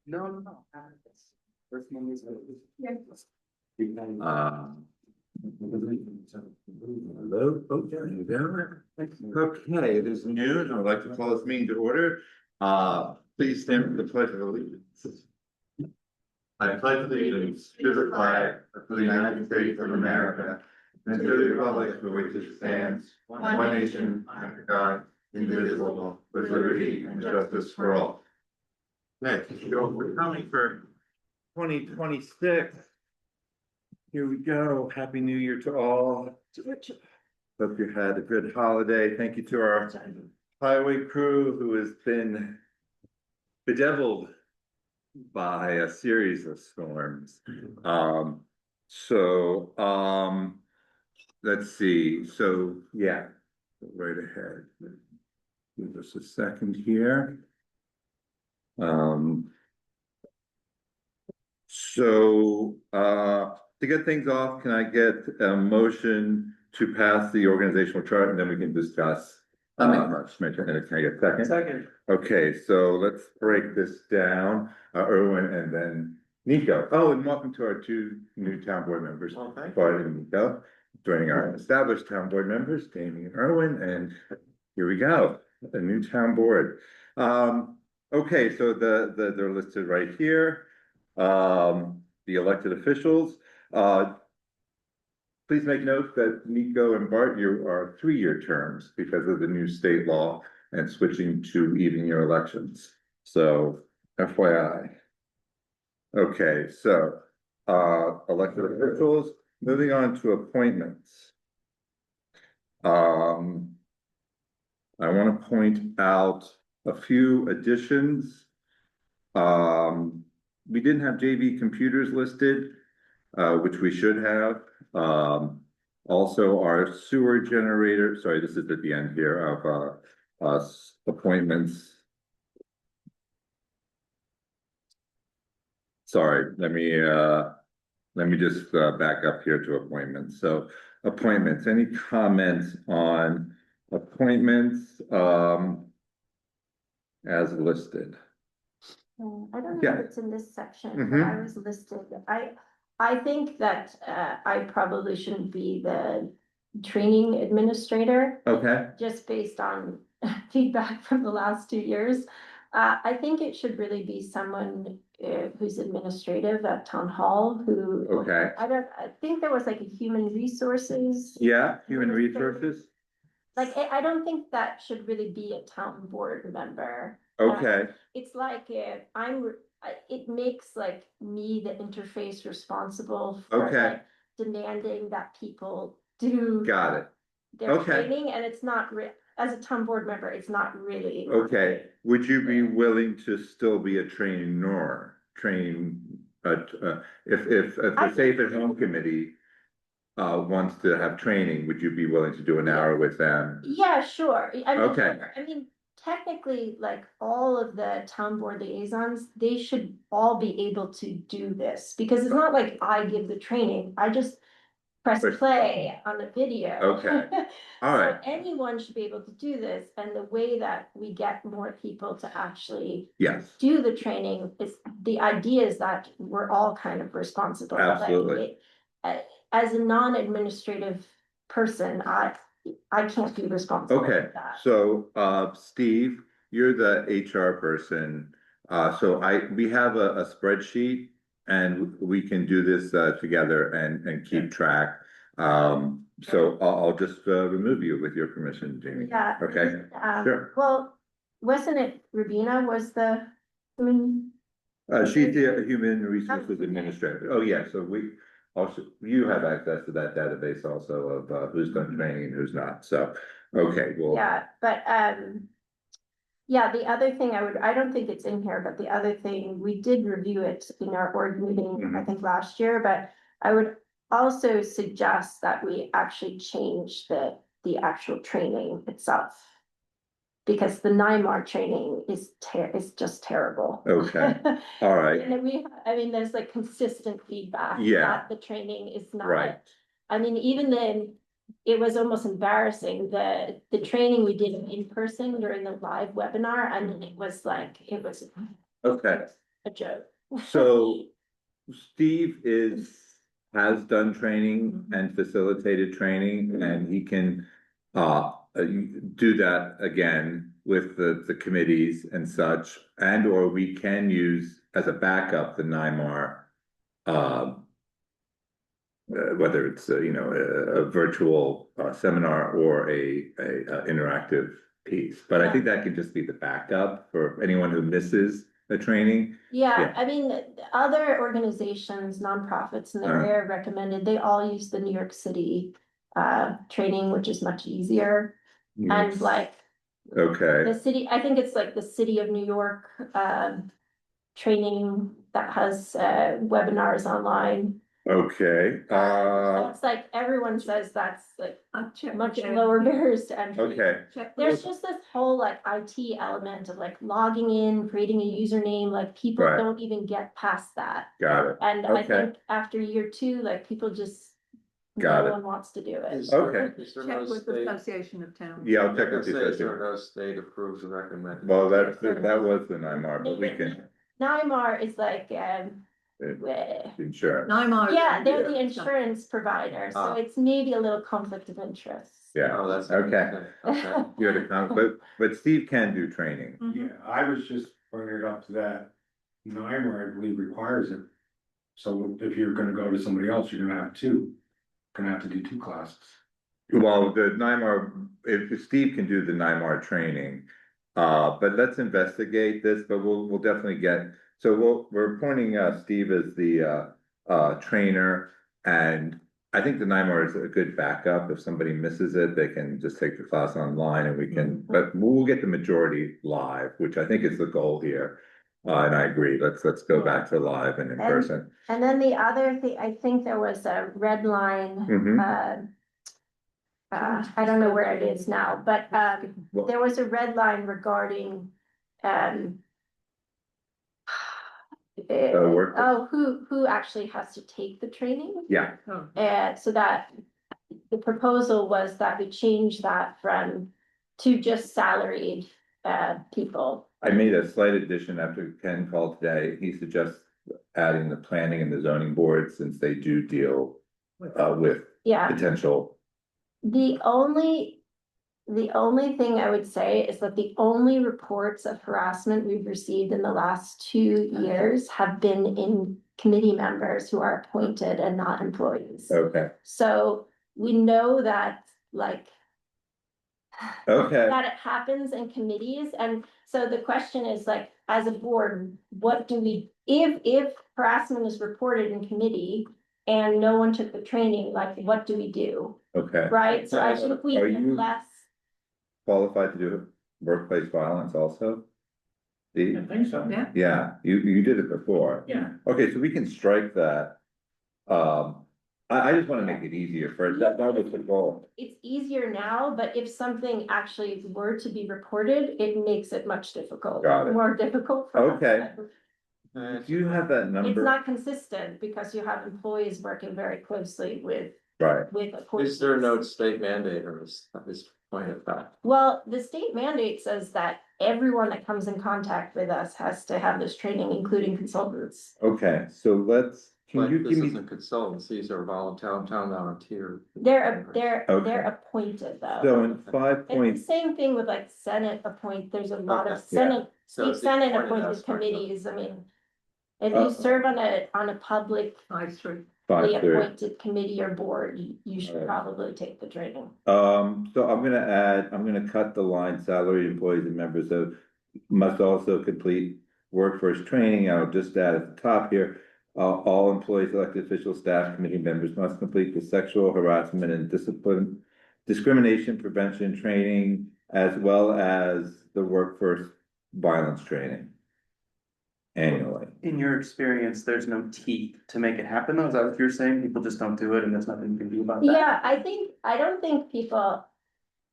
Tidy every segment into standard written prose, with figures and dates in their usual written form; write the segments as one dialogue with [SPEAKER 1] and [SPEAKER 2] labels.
[SPEAKER 1] No, no, no. First one is.
[SPEAKER 2] Hello, folks, are you there? Okay, it is noon. I would like to call this meeting to order. Please stand for the pledge of allegiance. I pledge allegiance to the flag of the United States of America and to the republic for which it stands, one nation, under God, indivisible, with liberty and justice for all. Next, we're coming for 2026. Here we go. Happy New Year to all. Hope you had a good holiday. Thank you to our highway crew who has been bedeviled by a series of storms. Let's see. So yeah, right ahead. Give us a second here. To get things off, can I get a motion to pass the organizational chart and then we can discuss? Can I get a second?
[SPEAKER 1] Second.
[SPEAKER 2] Okay, so let's break this down. Erwin and then Nico. Oh, and welcome to our two new town board members.
[SPEAKER 1] Okay.
[SPEAKER 2] Bart and Nico, joining our established town board members, Jamie and Erwin, and here we go, a new town board. Okay, so they're listed right here. The elected officials. Please make note that Nico and Bart, you are 3-year terms because of the new state law and switching to even year elections. So FYI. Okay, so elected officials, moving on to appointments. I want to point out a few additions. We didn't have JV computers listed, which we should have. Also our sewer generator, sorry, this is at the end here of appointments. Sorry, let me just back up here to appointments. So appointments, any comments on appointments as listed?
[SPEAKER 3] I don't know
[SPEAKER 2] Yeah.
[SPEAKER 3] if it's in this section, but
[SPEAKER 2] Mhm.
[SPEAKER 3] I was listed. I think that I probably shouldn't be the training administrator,
[SPEAKER 2] Okay,
[SPEAKER 3] just based on feedback from the last 2 years. I think it should really be someone who's administrative at town hall who.
[SPEAKER 2] okay.
[SPEAKER 3] I think there was like a human resources.
[SPEAKER 2] Yeah, human resources.
[SPEAKER 3] Like, I don't think that should really be a town board member.
[SPEAKER 2] Okay,
[SPEAKER 3] It's like it makes like me the interface responsible for
[SPEAKER 2] Okay.
[SPEAKER 3] like demanding that people do
[SPEAKER 2] got it.
[SPEAKER 3] their
[SPEAKER 2] Okay.
[SPEAKER 3] training, and it's not as a town board member, it's not really.
[SPEAKER 2] Okay, would you be willing to still be a trainer, if the Safe at Home Committee wants to have training, would you be willing to do an hour with them?
[SPEAKER 3] Yeah, sure.
[SPEAKER 2] Okay.
[SPEAKER 3] I mean, technically, like all of the town board liaisons, they should all be able to do this, because it's not like I give the training, I just press play on the video.
[SPEAKER 2] Okay. All right.
[SPEAKER 3] So anyone should be able to do this, and the way that we get more people to actually
[SPEAKER 2] Yes,
[SPEAKER 3] do the training is, the idea is that we're all kind of responsible.
[SPEAKER 2] Absolutely.
[SPEAKER 3] As a non-administrative person, I can't be responsible
[SPEAKER 2] okay,
[SPEAKER 3] for that.
[SPEAKER 2] so Steve, you're the HR person. So we have a spreadsheet and we can do this together and keep track. So I'll just remove you with your permission, Jamie.
[SPEAKER 3] Yeah.
[SPEAKER 2] Okay, sure.
[SPEAKER 3] Well, wasn't it Rubina was the,
[SPEAKER 2] She's the human resources administrator. Oh, yeah, so you have access to that database also of who's done training and who's not, so, okay, well.
[SPEAKER 3] yeah, but, yeah, the other thing I don't think it's in here, but the other thing, we did review it in our board meeting, I think last year, but I would also suggest that we actually change the actual training itself. Because the NIMAR training is just terrible.
[SPEAKER 2] Okay, all right.
[SPEAKER 3] And there's like consistent feedback.
[SPEAKER 2] Yeah.
[SPEAKER 3] That the training is not.
[SPEAKER 2] Right.
[SPEAKER 3] I mean, even then, it was almost embarrassing, the training we did in person during the live webinar, and it was.
[SPEAKER 2] Okay,
[SPEAKER 3] a joke.
[SPEAKER 2] So Steve has done training and facilitated training, and he can do that again with the committees and such, and or we can use as a backup the NYMAR, whether it's a virtual seminar or a interactive piece. But I think that can just be the backup for anyone who misses the training.
[SPEAKER 3] Yeah, I mean, other organizations, nonprofits in the area recommended, they all use the New York City training, which is much easier. And like
[SPEAKER 2] Okay,
[SPEAKER 3] the city, I think it's like the City of New York training that has webinars online.
[SPEAKER 2] okay,
[SPEAKER 3] That's like, everyone says that's like much lower barriers to entry.
[SPEAKER 2] okay,
[SPEAKER 3] There's just this whole like IT element of like logging in, creating a username, like people
[SPEAKER 2] Right.
[SPEAKER 3] don't even get past that.
[SPEAKER 2] got it.
[SPEAKER 3] And I
[SPEAKER 2] Okay.
[SPEAKER 3] think after year two, like people just,
[SPEAKER 2] Got
[SPEAKER 3] no
[SPEAKER 2] it.
[SPEAKER 3] one wants to do it.
[SPEAKER 2] Okay.
[SPEAKER 4] Is there
[SPEAKER 5] Check
[SPEAKER 4] no
[SPEAKER 5] with the
[SPEAKER 4] state?
[SPEAKER 5] Association of Towns.
[SPEAKER 2] Yeah, I'll
[SPEAKER 4] I
[SPEAKER 2] check
[SPEAKER 4] was
[SPEAKER 2] with
[SPEAKER 4] gonna
[SPEAKER 2] you.
[SPEAKER 4] say, is there no state approved or recommended?
[SPEAKER 2] Well, that was the NYMAR, but we can
[SPEAKER 3] NYMAR is like,
[SPEAKER 2] insure.
[SPEAKER 5] NYMAR.
[SPEAKER 3] yeah, they're the insurance provider, so
[SPEAKER 4] Ah.
[SPEAKER 3] it's maybe a little conflict of interest.
[SPEAKER 2] Yeah,
[SPEAKER 4] Oh, that's.
[SPEAKER 2] okay.
[SPEAKER 4] Okay.
[SPEAKER 2] You had a but Steve can do training.
[SPEAKER 5] Mhm.
[SPEAKER 6] Yeah, I was just bringing it up to that. NYMER, I believe, requires it. So if you're gonna go to somebody else, you're gonna have to do two classes.
[SPEAKER 2] Well, the NYMAR, if Steve can do the NYMAR training, but let's investigate this, but we'll definitely so we're appointing Steve as the trainer, and I think the NYMAR is a good backup. If somebody misses it, they can just take the class online and we can, but we'll get the majority live, which I think is the goal here. And I agree, let's go back to live and in person.
[SPEAKER 3] And then the other thing, I think there was a red line,
[SPEAKER 2] Mhm.
[SPEAKER 3] I don't know where it is now, but
[SPEAKER 2] Well-
[SPEAKER 3] there was a red line regarding
[SPEAKER 2] work.
[SPEAKER 3] who actually has to take the training.
[SPEAKER 2] Yeah,
[SPEAKER 3] So that the proposal was that we change that from to just salaried people.
[SPEAKER 2] I made a slight addition after Ken called today. He suggests adding the planning and the zoning board since they do deal with
[SPEAKER 3] Yeah,
[SPEAKER 2] potential.
[SPEAKER 3] the only thing I would say is that the only reports of harassment we've received in the last 2 years have been in committee members who are appointed and not employees.
[SPEAKER 2] Okay,
[SPEAKER 3] So we know that like
[SPEAKER 2] okay,
[SPEAKER 3] that it happens in committees, and so the question is like, as a board, what do we, if harassment is reported in committee and no one took the training, like, what do we do?
[SPEAKER 2] okay.
[SPEAKER 3] Right, so I think we
[SPEAKER 2] Are
[SPEAKER 3] need
[SPEAKER 2] you-
[SPEAKER 3] less.
[SPEAKER 2] Qualified to do workplace violence also?
[SPEAKER 6] I think so.
[SPEAKER 5] Yeah.
[SPEAKER 2] Yeah, you did it before.
[SPEAKER 6] Yeah.
[SPEAKER 2] Okay, so we can strike that. I just wanna make it easier for, that was the goal.
[SPEAKER 3] It's easier now, but if something actually were to be reported, it makes it much difficult.
[SPEAKER 2] Got it.
[SPEAKER 3] More difficult for us.
[SPEAKER 2] Okay. Do you have that
[SPEAKER 3] It's
[SPEAKER 2] number?
[SPEAKER 3] not consistent because you have employees working very closely with
[SPEAKER 2] Right,
[SPEAKER 4] Is there no state mandate or is this point of fact?
[SPEAKER 3] Well, the state mandate says that everyone that comes in contact with us has to have this training, including consultants.
[SPEAKER 2] okay, so can
[SPEAKER 4] But
[SPEAKER 2] you
[SPEAKER 4] this
[SPEAKER 2] give me?
[SPEAKER 4] isn't consultants, these are town volunteer.
[SPEAKER 3] They're
[SPEAKER 2] Okay.
[SPEAKER 3] appointed though.
[SPEAKER 2] So in 5
[SPEAKER 3] It's the
[SPEAKER 2] point,
[SPEAKER 3] same thing with like Senate there's a lot of
[SPEAKER 4] Okay.
[SPEAKER 3] Senate,
[SPEAKER 4] So it's the
[SPEAKER 3] Senate
[SPEAKER 4] appointed
[SPEAKER 3] appointed
[SPEAKER 4] aspect of it.
[SPEAKER 3] committees, I mean. If
[SPEAKER 2] Uh,
[SPEAKER 3] you serve on a publicly
[SPEAKER 5] I see.
[SPEAKER 2] 5:30.
[SPEAKER 3] appointed committee or board, you should
[SPEAKER 2] Alright.
[SPEAKER 3] probably take the training.
[SPEAKER 2] So I'm gonna cut the line salary employees and members of must also complete workforce training. I'll just add at the top here. All employees, elected officials, staff, committee members must complete the sexual harassment and discrimination prevention training, as well as the workforce violence training. Annually.
[SPEAKER 1] In your experience, there's no teeth to make it happen, though, is that what you're saying? People just don't do it and there's nothing you can do about that?
[SPEAKER 3] Yeah, I don't think people,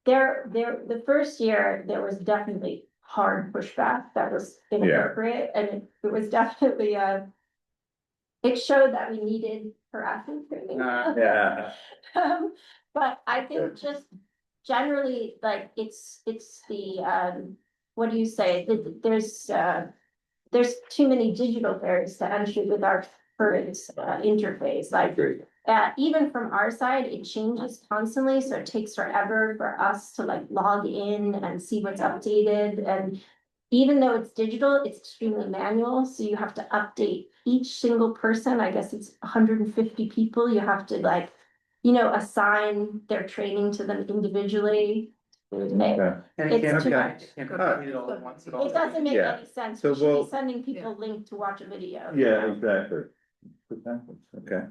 [SPEAKER 3] the first year, there was definitely hard pushback that was inappropriate, and it was definitely it showed that we needed harassment training.
[SPEAKER 2] Yeah.
[SPEAKER 3] But I think just generally, like, it's the, what do you say, there's too many digital barriers to entry with our current interface, like.
[SPEAKER 2] Agree.
[SPEAKER 3] Even from our side, it changes constantly, so it takes forever for us to like log in and see what's updated, and. Even though it's digital, it's extremely manual, so you have to update each single person, I guess it's 150 people, you have to like. Assign their training to them individually.
[SPEAKER 2] Okay.
[SPEAKER 1] And it
[SPEAKER 3] It's
[SPEAKER 1] can't
[SPEAKER 3] too
[SPEAKER 1] be,
[SPEAKER 3] much.
[SPEAKER 1] it can't be completed all at once.
[SPEAKER 3] It doesn't make
[SPEAKER 2] Yeah.
[SPEAKER 3] any sense,
[SPEAKER 2] So
[SPEAKER 3] we should
[SPEAKER 2] we'll-
[SPEAKER 3] be sending people a link to watch a video.
[SPEAKER 2] Yeah, exactly. Okay.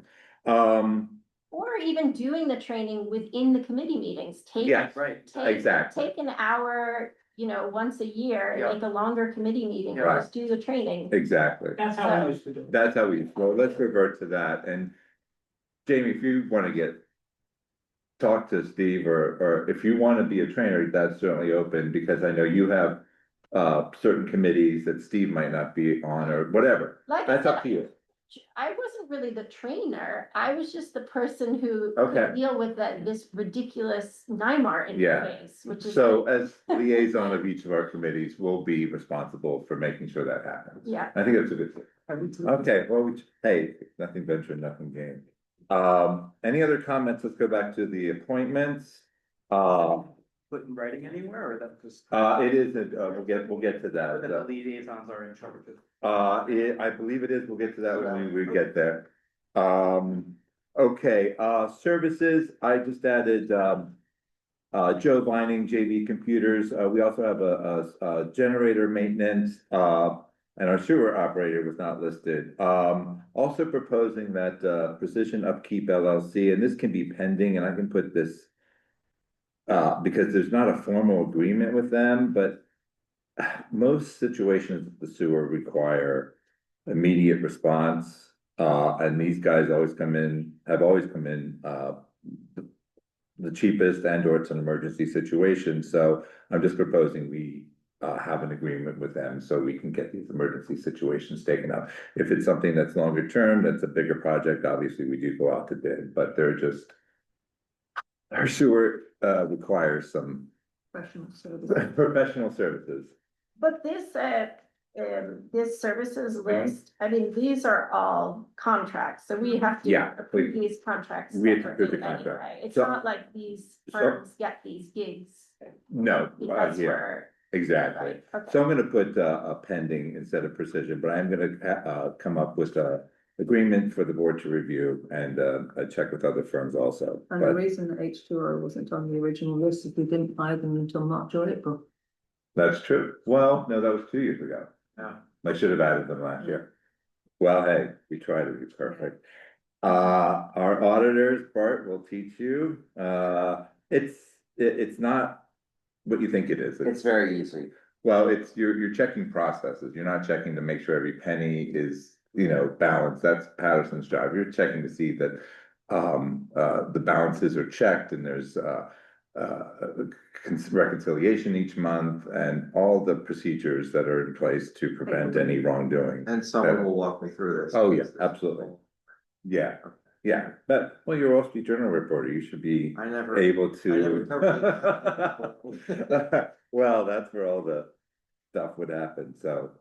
[SPEAKER 3] Or even doing the training within the committee meetings, take.
[SPEAKER 2] Yeah.
[SPEAKER 1] Right.
[SPEAKER 2] Exactly.
[SPEAKER 3] Take an hour, once a year,
[SPEAKER 1] Yeah.
[SPEAKER 3] make a longer committee meeting,
[SPEAKER 1] Yeah.
[SPEAKER 3] and just do the training.
[SPEAKER 2] Exactly.
[SPEAKER 6] That's how I used to do it.
[SPEAKER 2] That's how well, let's revert to that, and Jamie, if you wanna talk to Steve, or if you wanna be a trainer, that's certainly open, because I know you have certain committees that Steve might not be on, or whatever,
[SPEAKER 3] Like I
[SPEAKER 2] that's up
[SPEAKER 3] said,
[SPEAKER 2] to you.
[SPEAKER 3] I wasn't really the trainer, I was just the person who
[SPEAKER 2] Okay.
[SPEAKER 3] could deal with this ridiculous NYMAR
[SPEAKER 2] Yeah.
[SPEAKER 3] interface, which is.
[SPEAKER 2] So as liaison of each of our committees, we'll be responsible for making sure that happens.
[SPEAKER 3] Yeah.
[SPEAKER 2] I think that's a good thing. Okay, well, hey, nothing ventured, nothing gained. Any other comments? Let's go back to the appointments.
[SPEAKER 1] Put in writing anywhere, or that just.
[SPEAKER 2] It is, we'll get to
[SPEAKER 1] That the
[SPEAKER 2] that.
[SPEAKER 1] liaisons are in charge of.
[SPEAKER 2] I believe it is, we'll get to that when we get there. Okay, services, I just added, Joe Vining, JV Computers, we also have a generator maintenance, and our sewer operator was not listed. Also proposing that, Precision Upkeep LLC, and this can be pending, and I can put this. Because there's not a formal agreement with them, but most situations with the sewer require immediate response. And these guys have always come in, the cheapest, and or it's an emergency situation, so I'm just proposing we have an agreement with them so we can get these emergency situations taken up. If it's something that's longer term, that's a bigger project, obviously we do go out to bid, but they're just. Our sewer requires some professional services.
[SPEAKER 3] But this services list, I mean, these are all contracts, so we have to
[SPEAKER 2] Yeah,
[SPEAKER 3] approve these contracts.
[SPEAKER 2] We have to approve the
[SPEAKER 3] separately
[SPEAKER 2] contract.
[SPEAKER 3] anyway. It's
[SPEAKER 2] So-
[SPEAKER 3] not like these
[SPEAKER 2] so-
[SPEAKER 3] firms get these gigs
[SPEAKER 2] No,
[SPEAKER 3] because
[SPEAKER 2] yeah,
[SPEAKER 3] we're.
[SPEAKER 2] exactly.
[SPEAKER 3] Right, okay.
[SPEAKER 2] So I'm gonna put a pending instead of Precision, but I'm gonna come up with a agreement for the board to review and check with other firms also.
[SPEAKER 5] And the
[SPEAKER 2] But
[SPEAKER 5] reason that H2O wasn't on the original list is we didn't buy them until March or April.
[SPEAKER 2] that's true. Well, no, that was 2 years ago.
[SPEAKER 1] Yeah.
[SPEAKER 2] I should have added them last year. Well, hey, we try to be perfect. Our auditors, Bart will teach you, it's not what you think it is.
[SPEAKER 4] It's very easy.
[SPEAKER 2] Well, you're checking processes, you're not checking to make sure every penny is, balanced, that's Patterson's job, you're checking to see that. The balances are checked and there's reconciliation each month and all the procedures that are in place to prevent any wrongdoing.
[SPEAKER 4] And someone will walk me through this.
[SPEAKER 2] Oh, yeah, absolutely. Yeah, but, well, you're a Wall Street Journal reporter, you should be
[SPEAKER 4] I never.
[SPEAKER 2] able
[SPEAKER 4] never
[SPEAKER 2] to. Well, that's where all the stuff would happen, so,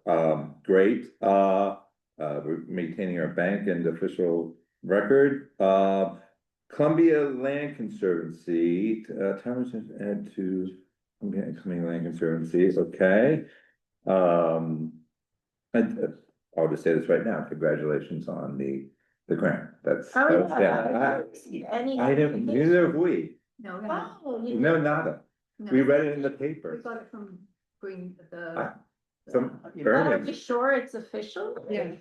[SPEAKER 2] great, we're maintaining our bank and official record, Columbia Land Conservancy, towers add to, Columbia Land Conservancy, okay. And I'll just say this right now, congratulations on the grant, that's.
[SPEAKER 3] Oh,
[SPEAKER 2] that was-
[SPEAKER 3] yeah, I haven't received any.
[SPEAKER 2] I don't, neither have we,
[SPEAKER 5] No, we
[SPEAKER 3] Oh, you
[SPEAKER 2] no,
[SPEAKER 3] did.
[SPEAKER 2] nada,
[SPEAKER 5] no.
[SPEAKER 2] we read it in the
[SPEAKER 5] We
[SPEAKER 2] paper.
[SPEAKER 5] got it from Green,
[SPEAKER 2] Some
[SPEAKER 3] Are we
[SPEAKER 2] Berman.
[SPEAKER 3] sure it's official?
[SPEAKER 5] Yeah.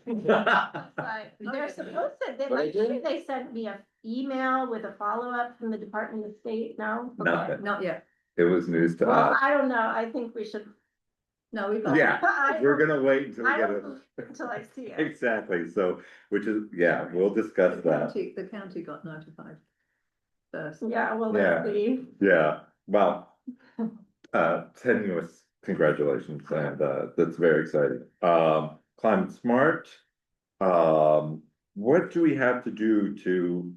[SPEAKER 3] Like, they're supposed to,
[SPEAKER 4] But I
[SPEAKER 3] I'm sure
[SPEAKER 4] did.
[SPEAKER 3] they sent me a email with a follow-up from the Department of State, no? Okay.
[SPEAKER 2] Nothing,
[SPEAKER 5] Not yet.
[SPEAKER 2] it was news to
[SPEAKER 3] Well,
[SPEAKER 2] us,
[SPEAKER 3] I don't know, I think we should.
[SPEAKER 5] No, we got.
[SPEAKER 2] yeah,
[SPEAKER 3] I
[SPEAKER 2] we're
[SPEAKER 3] don't-
[SPEAKER 2] gonna wait until we
[SPEAKER 3] I
[SPEAKER 2] get
[SPEAKER 3] don't
[SPEAKER 2] it.
[SPEAKER 3] until I see it.
[SPEAKER 2] Exactly, so, which is, yeah, we'll discuss that,
[SPEAKER 5] The county got notified first.
[SPEAKER 3] Yeah, well,
[SPEAKER 2] Yeah.
[SPEAKER 3] let's see.
[SPEAKER 2] yeah, well. Tenuous congratulations, and that's very exciting, Climate Smart. What do we have to do to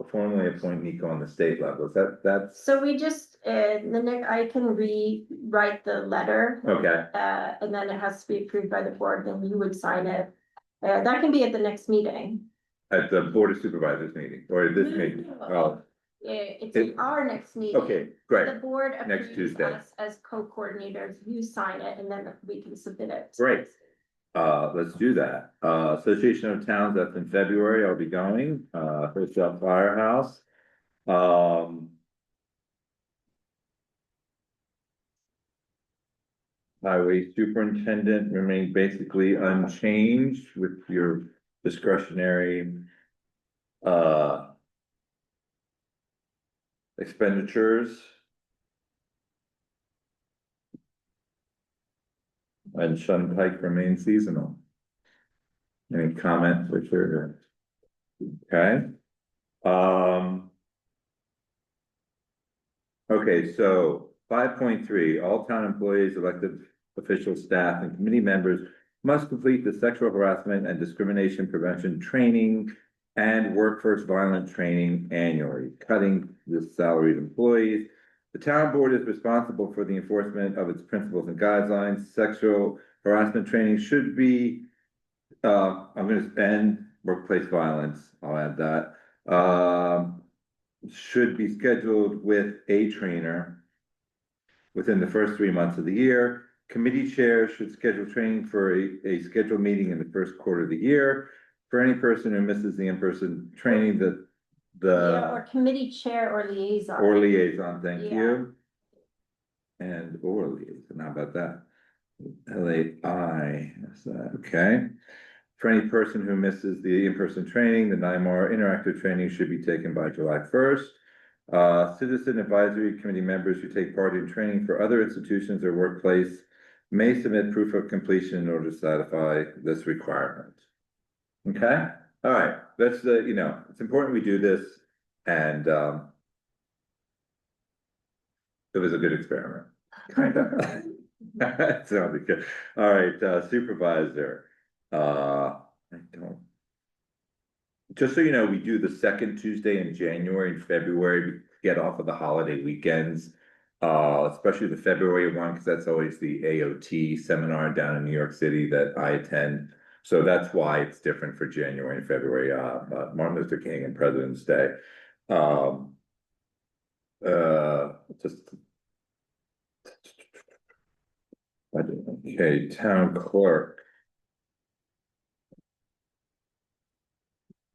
[SPEAKER 2] formally appoint Nico on the state level? Is that's,
[SPEAKER 3] So we just, I can rewrite the letter.
[SPEAKER 2] okay,
[SPEAKER 3] And then it has to be approved by the board, then you would sign it. That can be at the next meeting.
[SPEAKER 2] at the Board of Supervisors meeting, or this meeting? Oh,
[SPEAKER 3] It's in our next meeting.
[SPEAKER 2] okay, great,
[SPEAKER 3] The board
[SPEAKER 2] Next
[SPEAKER 3] approves
[SPEAKER 2] Tuesday.
[SPEAKER 3] us as co-coordinators, you sign it, and then we can submit it.
[SPEAKER 2] Great. Let's do that. Association of Towns, that's in February, I'll be going, Hotel Firehouse. Highway Superintendent remained basically unchanged with your discretionary expenditures. And Shun Pike remains seasonal. Any comments, Richard? Okay. Okay, so 5.3, all town employees, elected officials, staff, and committee members must complete the sexual harassment and discrimination prevention training and workforce violence training annually, cutting the salaried employees. The town board is responsible for the enforcement of its principles and guidelines. Sexual harassment training should be, I'm gonna spend workplace violence, I'll add that. Should be scheduled with a trainer within the first 3 months of the year. Committee chairs should schedule training for a scheduled meeting in the first quarter of the year. For any person who misses the in-person training,
[SPEAKER 3] Yeah, or committee chair or liaison.
[SPEAKER 2] or liaison, thank
[SPEAKER 3] Yeah.
[SPEAKER 2] you. And or liaison, how about that? LAI, is that okay? For any person who misses the in-person training, the NYMAR interactive training should be taken by July 1st. Citizen advisory committee members who take part in training for other institutions or workplace may submit proof of completion in order to satisfy this requirement. Okay, all right, that's it's important we do this, and it was a good experiment. Kind of. It sounded good. All right, supervisor. I don't. Just so you know, we do the second Tuesday in January and February, we get off of the holiday weekends. Especially the February one, because that's always the AOT seminar down in New York City that I attend. So that's why it's different for January and February, Martin Luther King and President's Day. Just. Okay, town clerk.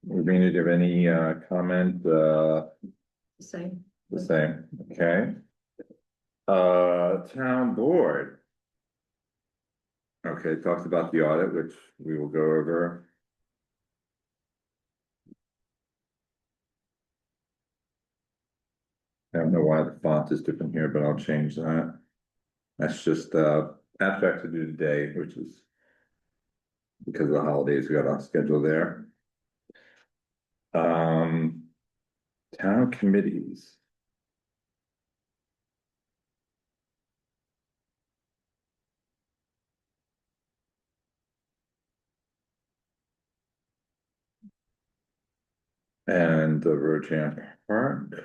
[SPEAKER 2] Rena, do you have any comment?
[SPEAKER 5] Same.
[SPEAKER 2] The same, okay. Town board. Okay, talks about the audit, which we will go over. I don't know why the font is different here, but I'll change that. That's just abstract to do today, which is because of the holidays, we got off schedule there. Town committees. And the Virgin Park.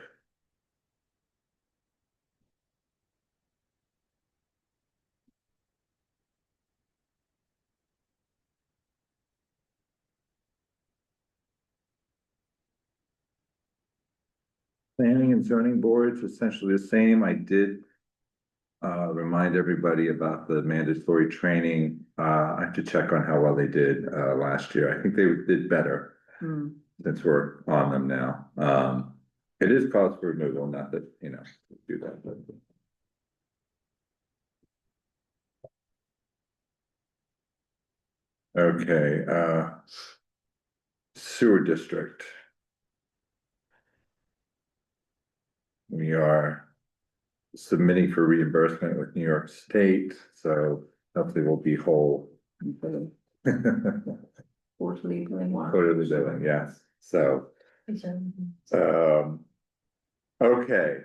[SPEAKER 2] Planning and zoning boards, essentially the same. I did remind everybody about the mandatory training. I have to check on how well they did last year. I think they did better since we're on them now. It is cause for removal, not that, do that, but. Okay, sewer district. We are submitting for reimbursement with New York State, so hopefully we'll be whole.
[SPEAKER 5] Quarterly billing.
[SPEAKER 2] Quarterly billing, yes, so. Okay,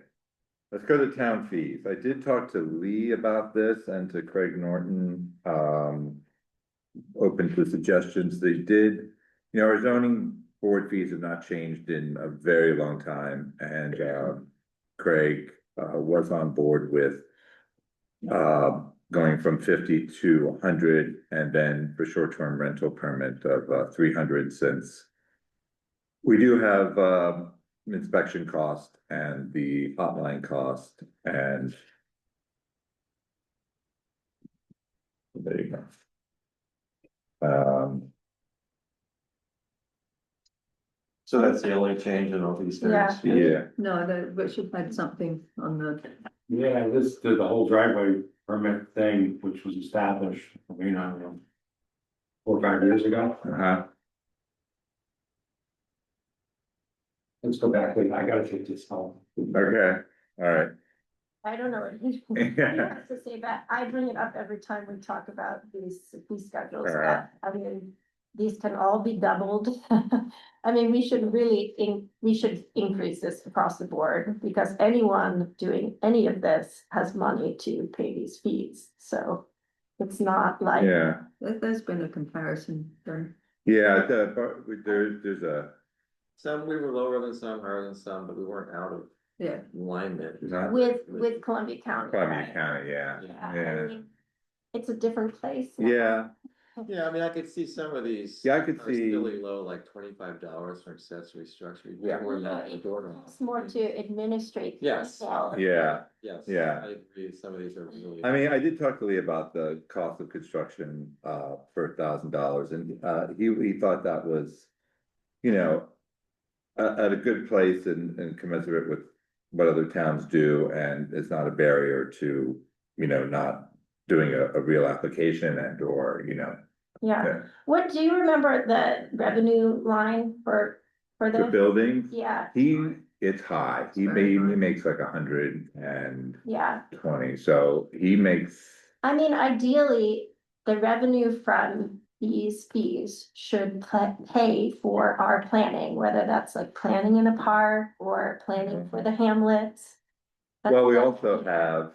[SPEAKER 2] let's go to town fees. I did talk to Lee about this and to Craig Norton, open to suggestions. They did, our zoning board fees have not changed in a very long time, and, Craig, was on board with going from 50 to 100, and then for short-term rental permit of 300, since we do have inspection cost and the hotline cost, and there you go.
[SPEAKER 4] So that's the only change in all these
[SPEAKER 3] Yeah.
[SPEAKER 4] things?
[SPEAKER 2] Yeah,
[SPEAKER 5] No, Richard had something on the,
[SPEAKER 6] Yeah, this, the whole driveway permit thing, which was established, I don't know, 4 or 5 years ago. Let's go back, wait, I gotta take this home.
[SPEAKER 2] okay, all right.
[SPEAKER 3] I don't know what he has to say, but I bring it up every time we talk about these fee schedules,
[SPEAKER 2] Alright.
[SPEAKER 3] that, I mean, these can all be doubled. I mean, we should really, we should increase this across the board, because anyone doing any of this has money to pay these fees, so it's not like.
[SPEAKER 2] Yeah,
[SPEAKER 5] there's been a comparison done.
[SPEAKER 2] yeah, there's a,
[SPEAKER 4] Some we were lower than some, higher than some, but we weren't out of
[SPEAKER 5] Yeah,
[SPEAKER 4] alignment.
[SPEAKER 2] not
[SPEAKER 3] With Columbia County.
[SPEAKER 2] Columbia
[SPEAKER 3] right?
[SPEAKER 2] County, yeah,
[SPEAKER 3] Yeah, I
[SPEAKER 2] yeah,
[SPEAKER 3] mean, it's a different place. now.
[SPEAKER 2] yeah,
[SPEAKER 4] Yeah, I mean, I could see some of these.
[SPEAKER 2] Yeah, I could
[SPEAKER 4] are
[SPEAKER 2] see-
[SPEAKER 4] Silly low, like $25 for accessory structure. You pay
[SPEAKER 2] Yeah.
[SPEAKER 4] more than
[SPEAKER 3] No,
[SPEAKER 4] that in the
[SPEAKER 3] it
[SPEAKER 4] door.
[SPEAKER 3] costs more to administrate. the
[SPEAKER 4] Yes.
[SPEAKER 3] resale.
[SPEAKER 2] yeah.
[SPEAKER 4] Yes.
[SPEAKER 2] Yeah.
[SPEAKER 4] I agree, some of these are really.
[SPEAKER 2] I mean, I did talk to Lee about the cost of construction, for $1,000, and, he thought that was, you know, at a good place and commensurate with what other towns do, and it's not a barrier to, not doing a real application and, or,
[SPEAKER 3] Yeah, what, do you remember the revenue line for
[SPEAKER 2] for
[SPEAKER 3] this?
[SPEAKER 2] buildings.
[SPEAKER 3] Yeah,
[SPEAKER 2] It's high, he
[SPEAKER 5] very high.
[SPEAKER 2] makes like 120,
[SPEAKER 3] yeah,
[SPEAKER 2] so he makes,
[SPEAKER 3] I mean, ideally, the revenue from these fees should pay for our planning, whether that's like planning in a park or planning for the hamlets.
[SPEAKER 2] well, we
[SPEAKER 3] That's-
[SPEAKER 2] also have.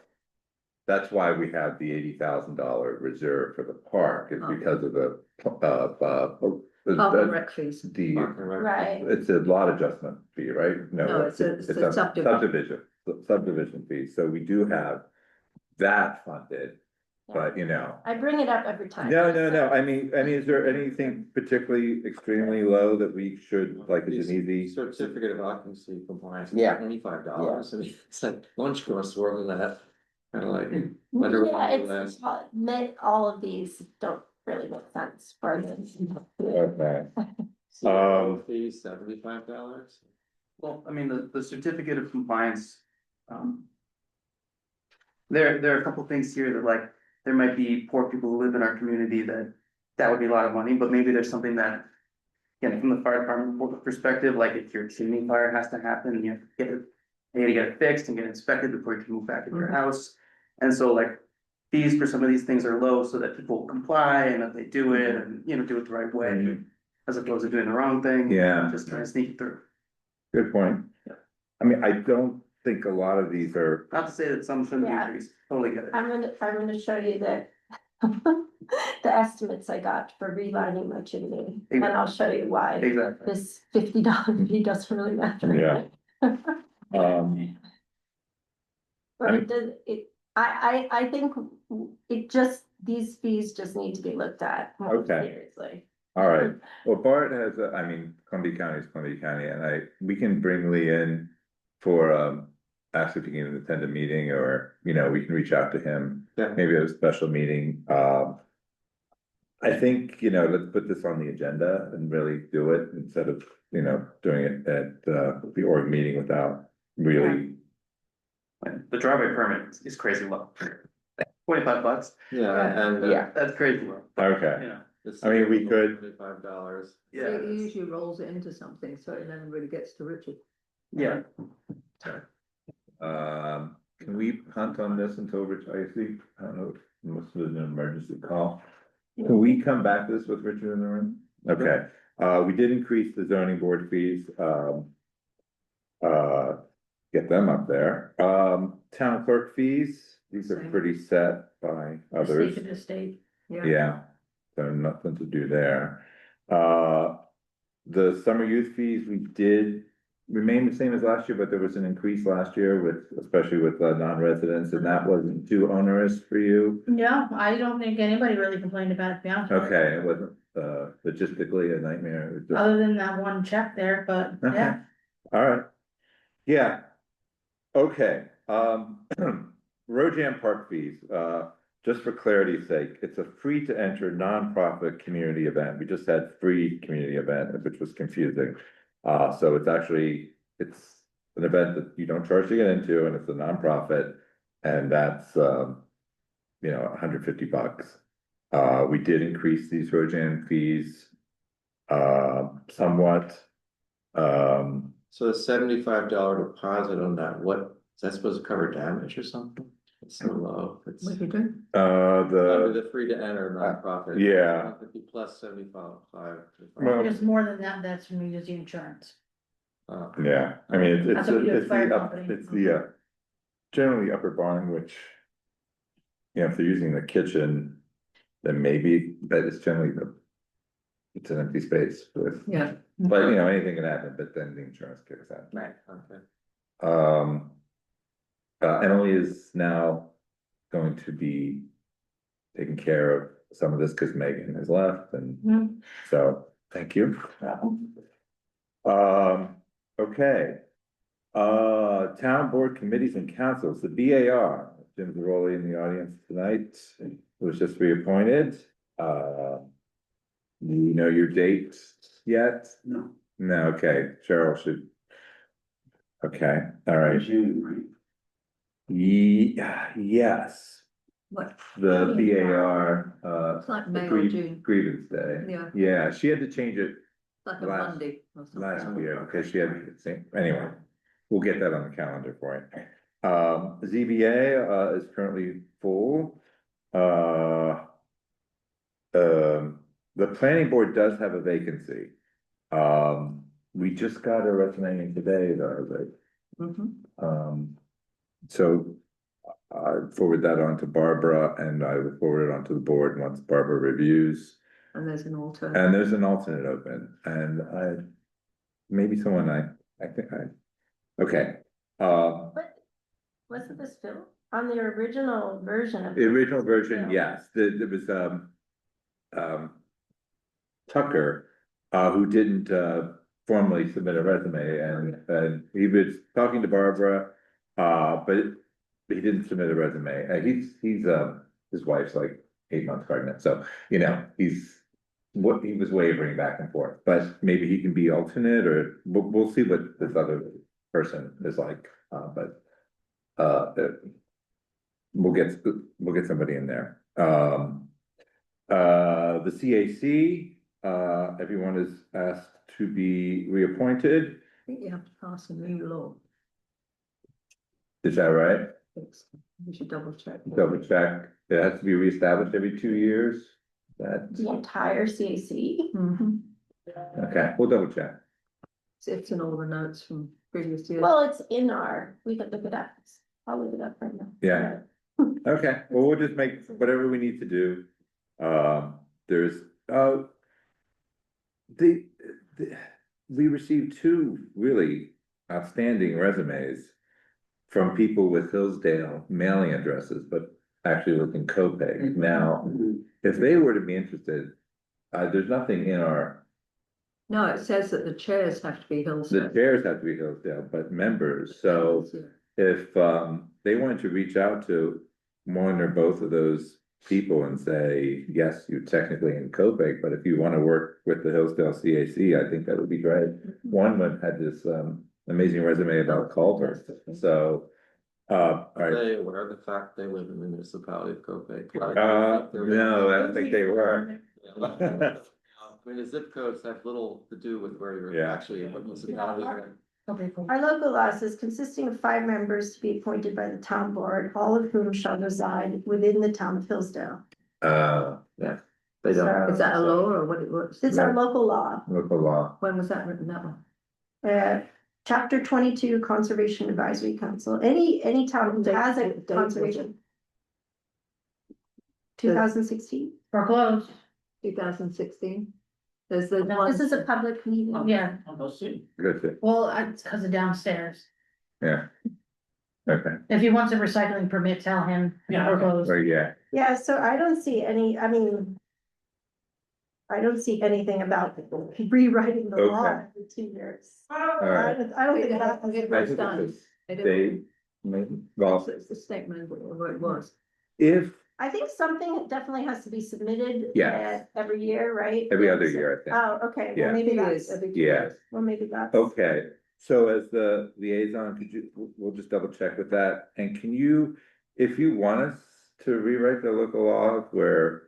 [SPEAKER 2] That's why we have the $80,000 reserve for the park, is because of the,
[SPEAKER 5] park and rec fees.
[SPEAKER 2] the,
[SPEAKER 4] Park and Rec.
[SPEAKER 3] Right,
[SPEAKER 2] it's a lot adjustment fee, right?
[SPEAKER 5] No, it's a
[SPEAKER 2] subdivision fee, so we do have that funded, but
[SPEAKER 3] I bring it up every time.
[SPEAKER 2] no, I mean, is there anything particularly extremely low that we should, like, is an easy?
[SPEAKER 4] Certificate of occupancy compliance.
[SPEAKER 1] Yeah.
[SPEAKER 4] $25, I mean, it's like lunch costs more than that, kind of like. wonder what
[SPEAKER 3] Yeah,
[SPEAKER 4] we do
[SPEAKER 3] it's, all of these don't really make sense for this.
[SPEAKER 2] Okay,
[SPEAKER 4] CEO fee, $75.
[SPEAKER 1] Well, I mean, the certificate of compliance, there are a couple things here that, like, there might be poor people who live in our community that would be a lot of money, but maybe there's something that. Again, from the fire department perspective, like if your chimney fire has to happen, you have to get it fixed and get inspected before you can move back in your house. And so, like, fees for some of these things are low so that people comply and that they do it and, do it the right way.
[SPEAKER 2] Mhm.
[SPEAKER 1] As opposed to doing the wrong thing.
[SPEAKER 2] Yeah.
[SPEAKER 1] Just trying to sneak it through.
[SPEAKER 2] good point.
[SPEAKER 1] Yeah.
[SPEAKER 2] I mean, I don't think a lot of these are,
[SPEAKER 1] Not to say that some shouldn't be
[SPEAKER 3] Yeah.
[SPEAKER 1] increased, totally get it.
[SPEAKER 3] I'm gonna show you the estimates I got for relining my chimney, and I'll show you why
[SPEAKER 1] Exactly.
[SPEAKER 3] this $50 fee doesn't really matter.
[SPEAKER 2] Yeah.
[SPEAKER 3] But it does, I think these fees just need to be looked at more
[SPEAKER 2] Okay.
[SPEAKER 3] seriously.
[SPEAKER 2] all right, well, Bart has, Columbia County is Columbia County, and we can bring Lee in for, ask if he can attend a meeting, or, we can reach out to him.
[SPEAKER 4] Yeah.
[SPEAKER 2] Maybe a special meeting, I think, let's put this on the agenda and really do it instead of, doing it at, the org meeting without really.
[SPEAKER 1] The driveway permit is crazy low. $25.
[SPEAKER 4] Yeah, and.
[SPEAKER 1] That's crazy low.
[SPEAKER 2] Okay, I mean, we could-
[SPEAKER 4] $25.
[SPEAKER 5] So
[SPEAKER 1] Yeah,
[SPEAKER 5] he usually rolls it into something, so it never really gets to Richard.
[SPEAKER 1] yeah.
[SPEAKER 2] Can we punt on this until Rich, I don't know, must have been an emergency call. Can we come back to this with Richard in the room? Okay, we did increase the zoning board fees, get them up there. Town clerk fees, these are
[SPEAKER 5] Same.
[SPEAKER 2] pretty set by others.
[SPEAKER 5] Estate, yeah.
[SPEAKER 2] Yeah, so nothing to do there. The summer youth fees, we did remain the same as last year, but there was an increase last year with, especially with non-residents, and that wasn't too onerous for you.
[SPEAKER 7] No, I don't think anybody really complained about it, to be honest. with you.
[SPEAKER 2] Okay, it wasn't logistically a nightmare. It was just-
[SPEAKER 7] Other than that one check there, but
[SPEAKER 2] Okay.
[SPEAKER 7] yeah,
[SPEAKER 2] All right. Yeah. Okay, road jam park fees, just for clarity's sake, it's a free to enter nonprofit community event. We just had free community event, which was confusing. So it's actually, it's an event that you don't charge to get into, and it's a nonprofit, and that's, $150. We did increase these road jam fees, somewhat.
[SPEAKER 4] So a $75 deposit on that, what, is that supposed to cover damage or something? It's so low, it's
[SPEAKER 5] What do you do?
[SPEAKER 4] under the free to enter nonprofit.
[SPEAKER 2] yeah.
[SPEAKER 4] 50 plus 75.
[SPEAKER 2] Well-
[SPEAKER 7] if it's more than that, that's when we use the insurance.
[SPEAKER 2] Yeah, I mean,
[SPEAKER 7] That's what we do with fire
[SPEAKER 2] it's
[SPEAKER 7] company.
[SPEAKER 2] the, generally upper barn, which. If they're using the kitchen, then maybe, but it's generally it's an empty space with,
[SPEAKER 5] Yeah.
[SPEAKER 2] but anything can happen, but then the insurance kicks in.
[SPEAKER 7] Right.
[SPEAKER 4] Okay.
[SPEAKER 2] Emily is now going to be taking care of some of this because Megan has left, and
[SPEAKER 7] Mhm.
[SPEAKER 2] so, thank you. Okay. Town board committees and councils, the BAR, Jim Zaroli in the audience tonight, was just reappointed. You know your date yet?
[SPEAKER 1] No.
[SPEAKER 2] No, okay, Cheryl should. Okay, all right.
[SPEAKER 1] June, right?
[SPEAKER 2] Yes,
[SPEAKER 5] What,
[SPEAKER 2] the BAR,
[SPEAKER 5] it's like May or
[SPEAKER 2] grievance
[SPEAKER 5] June,
[SPEAKER 2] grievance day.
[SPEAKER 5] Yeah.
[SPEAKER 2] Yeah, she had to change it
[SPEAKER 5] like a
[SPEAKER 2] last-
[SPEAKER 5] Monday or something.
[SPEAKER 2] last year, because she had the same, anyway, we'll get that on the calendar for you. ZBA, is currently full. The planning board does have a vacancy. We just got a resume in today, though,
[SPEAKER 5] Mhm.
[SPEAKER 2] so I forward that on to Barbara, and I will forward it on to the board once Barbara reviews.
[SPEAKER 5] And there's an alternate.
[SPEAKER 2] And there's an alternate open, and maybe someone okay.
[SPEAKER 3] But wasn't this Phil on the original version of?
[SPEAKER 2] The original version,
[SPEAKER 3] Phil?
[SPEAKER 2] yes, there was, Tucker, who didn't, formally submit a resume, and he was talking to Barbara, but he didn't submit a resume, he's, his wife's like 8 months pregnant, so, he was wavering back and forth, but maybe he can be alternate, or we'll see what this other person is like, but. We'll get somebody in there. The CAC, everyone is asked to be reappointed,
[SPEAKER 5] I think you have to pass a new law.
[SPEAKER 2] is that right?
[SPEAKER 5] We should double check.
[SPEAKER 2] Double check, it has to be reestablished every 2 years, that,
[SPEAKER 3] The entire CAC?
[SPEAKER 5] Mhm.
[SPEAKER 2] okay, we'll double check.
[SPEAKER 5] It's in all the notes from previous years.
[SPEAKER 3] Well, it's in we could look it up. I'll look it up right now.
[SPEAKER 2] Yeah. Okay, well, we'll just make whatever we need to do. There's, we received 2 really outstanding resumes from people with Hillsdale mailing addresses, but actually live in Copac. Now, if they were to be interested, there's nothing in our,
[SPEAKER 5] No, it says that the chairs have to be
[SPEAKER 2] the
[SPEAKER 5] Hillsdale.
[SPEAKER 2] chairs have to be Hillsdale, but members, so. If they wanted to reach out to one or both of those people and say, yes, you're technically in Copac, but if you want to work with the Hillsdale CAC, I think that would be great. One had this amazing resume about Culver, so. All
[SPEAKER 4] Are
[SPEAKER 2] right.
[SPEAKER 4] they aware of the fact they live in the municipality of Copac?
[SPEAKER 2] No, I don't think they were.
[SPEAKER 4] I mean, the zip codes have little to do with where you're
[SPEAKER 2] Yeah.
[SPEAKER 4] actually, what municipality you're in.
[SPEAKER 3] Our local law says consisting of 5 members to be appointed by the town board, all of whom shall reside within the town of Hillsdale.
[SPEAKER 2] Yeah,
[SPEAKER 4] They don't.
[SPEAKER 5] Is that a law or what it was?
[SPEAKER 3] It's our local law,
[SPEAKER 2] local law.
[SPEAKER 5] When was that written, that one?
[SPEAKER 3] chapter 22, Conservation Advisory Council, any town who has a
[SPEAKER 5] Date-
[SPEAKER 3] conservation. 2016.
[SPEAKER 7] For close.
[SPEAKER 5] 2016? There's the one.
[SPEAKER 3] This is a public meeting.
[SPEAKER 7] Yeah,
[SPEAKER 2] Good,
[SPEAKER 7] well, it's because of downstairs.
[SPEAKER 2] yeah. Okay,
[SPEAKER 7] If he wants a recycling permit, tell him. We're closed.
[SPEAKER 2] well, yeah,
[SPEAKER 3] Yeah, so I don't see any, I mean. I don't see anything about rewriting the law
[SPEAKER 2] Okay.
[SPEAKER 3] every 2 years.
[SPEAKER 2] all right.
[SPEAKER 3] I don't think
[SPEAKER 5] It
[SPEAKER 3] that.
[SPEAKER 5] has- it
[SPEAKER 2] I
[SPEAKER 5] was
[SPEAKER 2] think
[SPEAKER 5] done.
[SPEAKER 2] it's
[SPEAKER 5] It
[SPEAKER 2] a
[SPEAKER 5] is-
[SPEAKER 2] state, maybe, well,
[SPEAKER 5] It's the statement of what it was.
[SPEAKER 2] if,
[SPEAKER 3] I think something definitely has to be submitted.
[SPEAKER 2] Yes.
[SPEAKER 3] Every year, right?
[SPEAKER 2] every other year, I think.
[SPEAKER 3] Oh, okay,
[SPEAKER 2] Yeah.
[SPEAKER 3] well, maybe
[SPEAKER 5] 2
[SPEAKER 3] that's,
[SPEAKER 5] years, every 2
[SPEAKER 2] Yeah.
[SPEAKER 5] years.
[SPEAKER 3] well, maybe that's.
[SPEAKER 2] Okay, so as the liaison, could you, we'll just double check with that, and can you, if you want us to rewrite the local law where.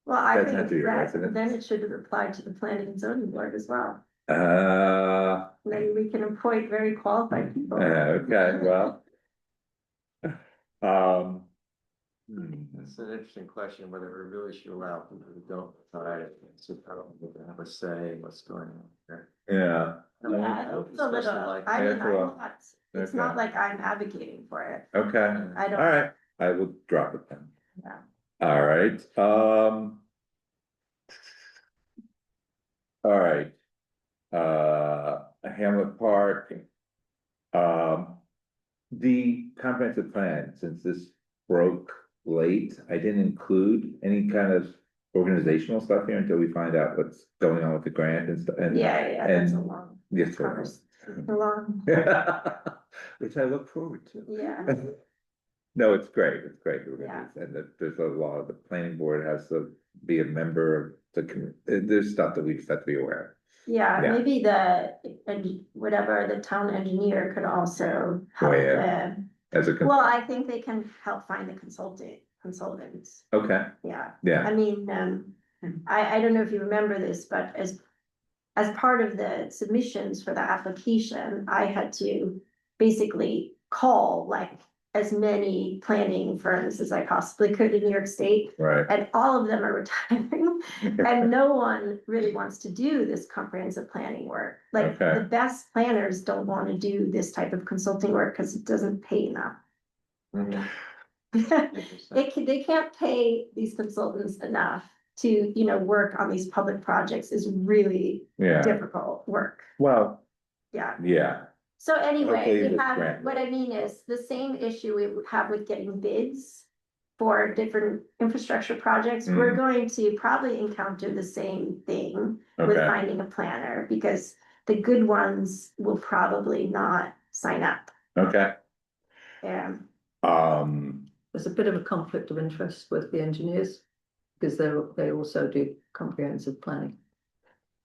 [SPEAKER 3] Well, I
[SPEAKER 2] Doesn't have
[SPEAKER 3] think
[SPEAKER 2] to be your
[SPEAKER 3] that
[SPEAKER 2] residence.
[SPEAKER 3] then it should apply to the planning and zoning board as well.
[SPEAKER 2] Maybe
[SPEAKER 3] Maybe we can appoint very qualified people.
[SPEAKER 2] okay, well. Um.
[SPEAKER 4] That's an interesting question, whether we really should allow people who don't decide, so I don't have a say in what's going on there.
[SPEAKER 2] Yeah,
[SPEAKER 3] Yeah,
[SPEAKER 4] I would
[SPEAKER 3] it's a
[SPEAKER 4] especially
[SPEAKER 3] little,
[SPEAKER 4] like-
[SPEAKER 3] I mean,
[SPEAKER 2] Yeah, well,
[SPEAKER 3] I'm not, it's not
[SPEAKER 2] okay.
[SPEAKER 3] like I'm advocating for it.
[SPEAKER 2] okay,
[SPEAKER 3] I don't.
[SPEAKER 2] all right, I will drop it then.
[SPEAKER 3] Yeah.
[SPEAKER 2] All right, all right. Hamlet Park. The comprehensive plan, since this broke late, I didn't include any kind of organizational stuff here until we find out what's going on with the grant and stuff, and.
[SPEAKER 3] Yeah, that's a
[SPEAKER 2] and-
[SPEAKER 3] long,
[SPEAKER 2] Yes,
[SPEAKER 3] a long,
[SPEAKER 2] which I look forward to.
[SPEAKER 3] yeah,
[SPEAKER 2] No, it's great, it's great, that we're
[SPEAKER 3] Yeah.
[SPEAKER 2] gonna do this, and that there's a law, the planning board has to be a member of the, there's stuff that we just have to be aware
[SPEAKER 3] yeah,
[SPEAKER 2] Yeah.
[SPEAKER 3] maybe whatever, the town engineer could also help
[SPEAKER 2] yeah.
[SPEAKER 3] them.
[SPEAKER 2] of, as a.
[SPEAKER 3] Well, I think they can help find the consultants,
[SPEAKER 2] Okay,
[SPEAKER 3] yeah.
[SPEAKER 2] yeah,
[SPEAKER 3] I mean, I don't know if you remember this, but as part of the submissions for the application, I had to basically call like as many planning firms as I possibly could in New York State,
[SPEAKER 2] right.
[SPEAKER 3] and all of them are retiring. And no one really wants to do this comprehensive planning work. Like,
[SPEAKER 2] Okay.
[SPEAKER 3] the best planners don't want to do this type of consulting work because it doesn't pay enough. They can't pay these consultants enough to, work on these public projects is really
[SPEAKER 2] Yeah,
[SPEAKER 3] difficult work,
[SPEAKER 2] well,
[SPEAKER 3] yeah.
[SPEAKER 2] yeah,
[SPEAKER 3] So
[SPEAKER 2] Hopefully
[SPEAKER 3] anyway,
[SPEAKER 2] this
[SPEAKER 3] you have,
[SPEAKER 2] grant
[SPEAKER 3] what I mean is, the same issue we would have with getting bids for different infrastructure projects, we're going to probably encounter the same thing with
[SPEAKER 2] okay,
[SPEAKER 3] finding a planner, because the good ones will probably not sign up.
[SPEAKER 2] okay,
[SPEAKER 3] And
[SPEAKER 5] There's a bit of a conflict of interest with the engineers, because they also do comprehensive planning.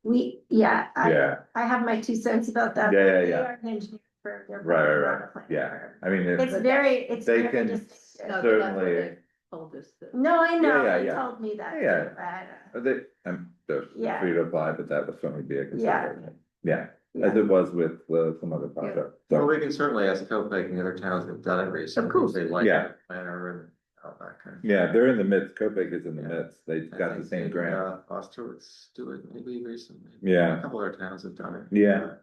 [SPEAKER 3] yeah,
[SPEAKER 2] yeah,
[SPEAKER 3] I have my 2 cents about that.
[SPEAKER 2] Yeah,
[SPEAKER 3] but
[SPEAKER 2] yeah,
[SPEAKER 3] they
[SPEAKER 2] yeah.
[SPEAKER 3] are an engineer firm, they're
[SPEAKER 2] Right,
[SPEAKER 3] probably
[SPEAKER 2] right,
[SPEAKER 3] not a
[SPEAKER 2] right.
[SPEAKER 3] planner
[SPEAKER 2] Yeah.
[SPEAKER 3] firm.
[SPEAKER 2] I mean,
[SPEAKER 3] It's
[SPEAKER 2] if
[SPEAKER 3] very
[SPEAKER 2] they can
[SPEAKER 3] distinctive.
[SPEAKER 5] No, but that's what
[SPEAKER 2] certainly,
[SPEAKER 5] they told us that.
[SPEAKER 3] No, I know,
[SPEAKER 2] Yeah,
[SPEAKER 3] they
[SPEAKER 2] yeah.
[SPEAKER 3] told me that.
[SPEAKER 2] Yeah.
[SPEAKER 3] too, but,
[SPEAKER 2] they're
[SPEAKER 3] Yeah.
[SPEAKER 2] free to apply, but that would certainly be a
[SPEAKER 3] Yeah.
[SPEAKER 2] consideration. Yeah,
[SPEAKER 3] yeah.
[SPEAKER 2] as it was with some other project,
[SPEAKER 4] Well,
[SPEAKER 2] so,
[SPEAKER 4] we can certainly ask Copac and other towns that have done it recently.
[SPEAKER 5] Of course.
[SPEAKER 4] They like
[SPEAKER 2] Yeah.
[SPEAKER 4] the planner and all that kind of.
[SPEAKER 2] yeah, they're in the midst, Copac is in the
[SPEAKER 4] Yeah.
[SPEAKER 2] midst, they
[SPEAKER 4] I
[SPEAKER 2] got the
[SPEAKER 4] think
[SPEAKER 2] same
[SPEAKER 4] maybe,
[SPEAKER 2] grant.
[SPEAKER 4] Osterwitz do it maybe recently.
[SPEAKER 2] Yeah.
[SPEAKER 4] A couple other towns have done it.
[SPEAKER 2] Yeah.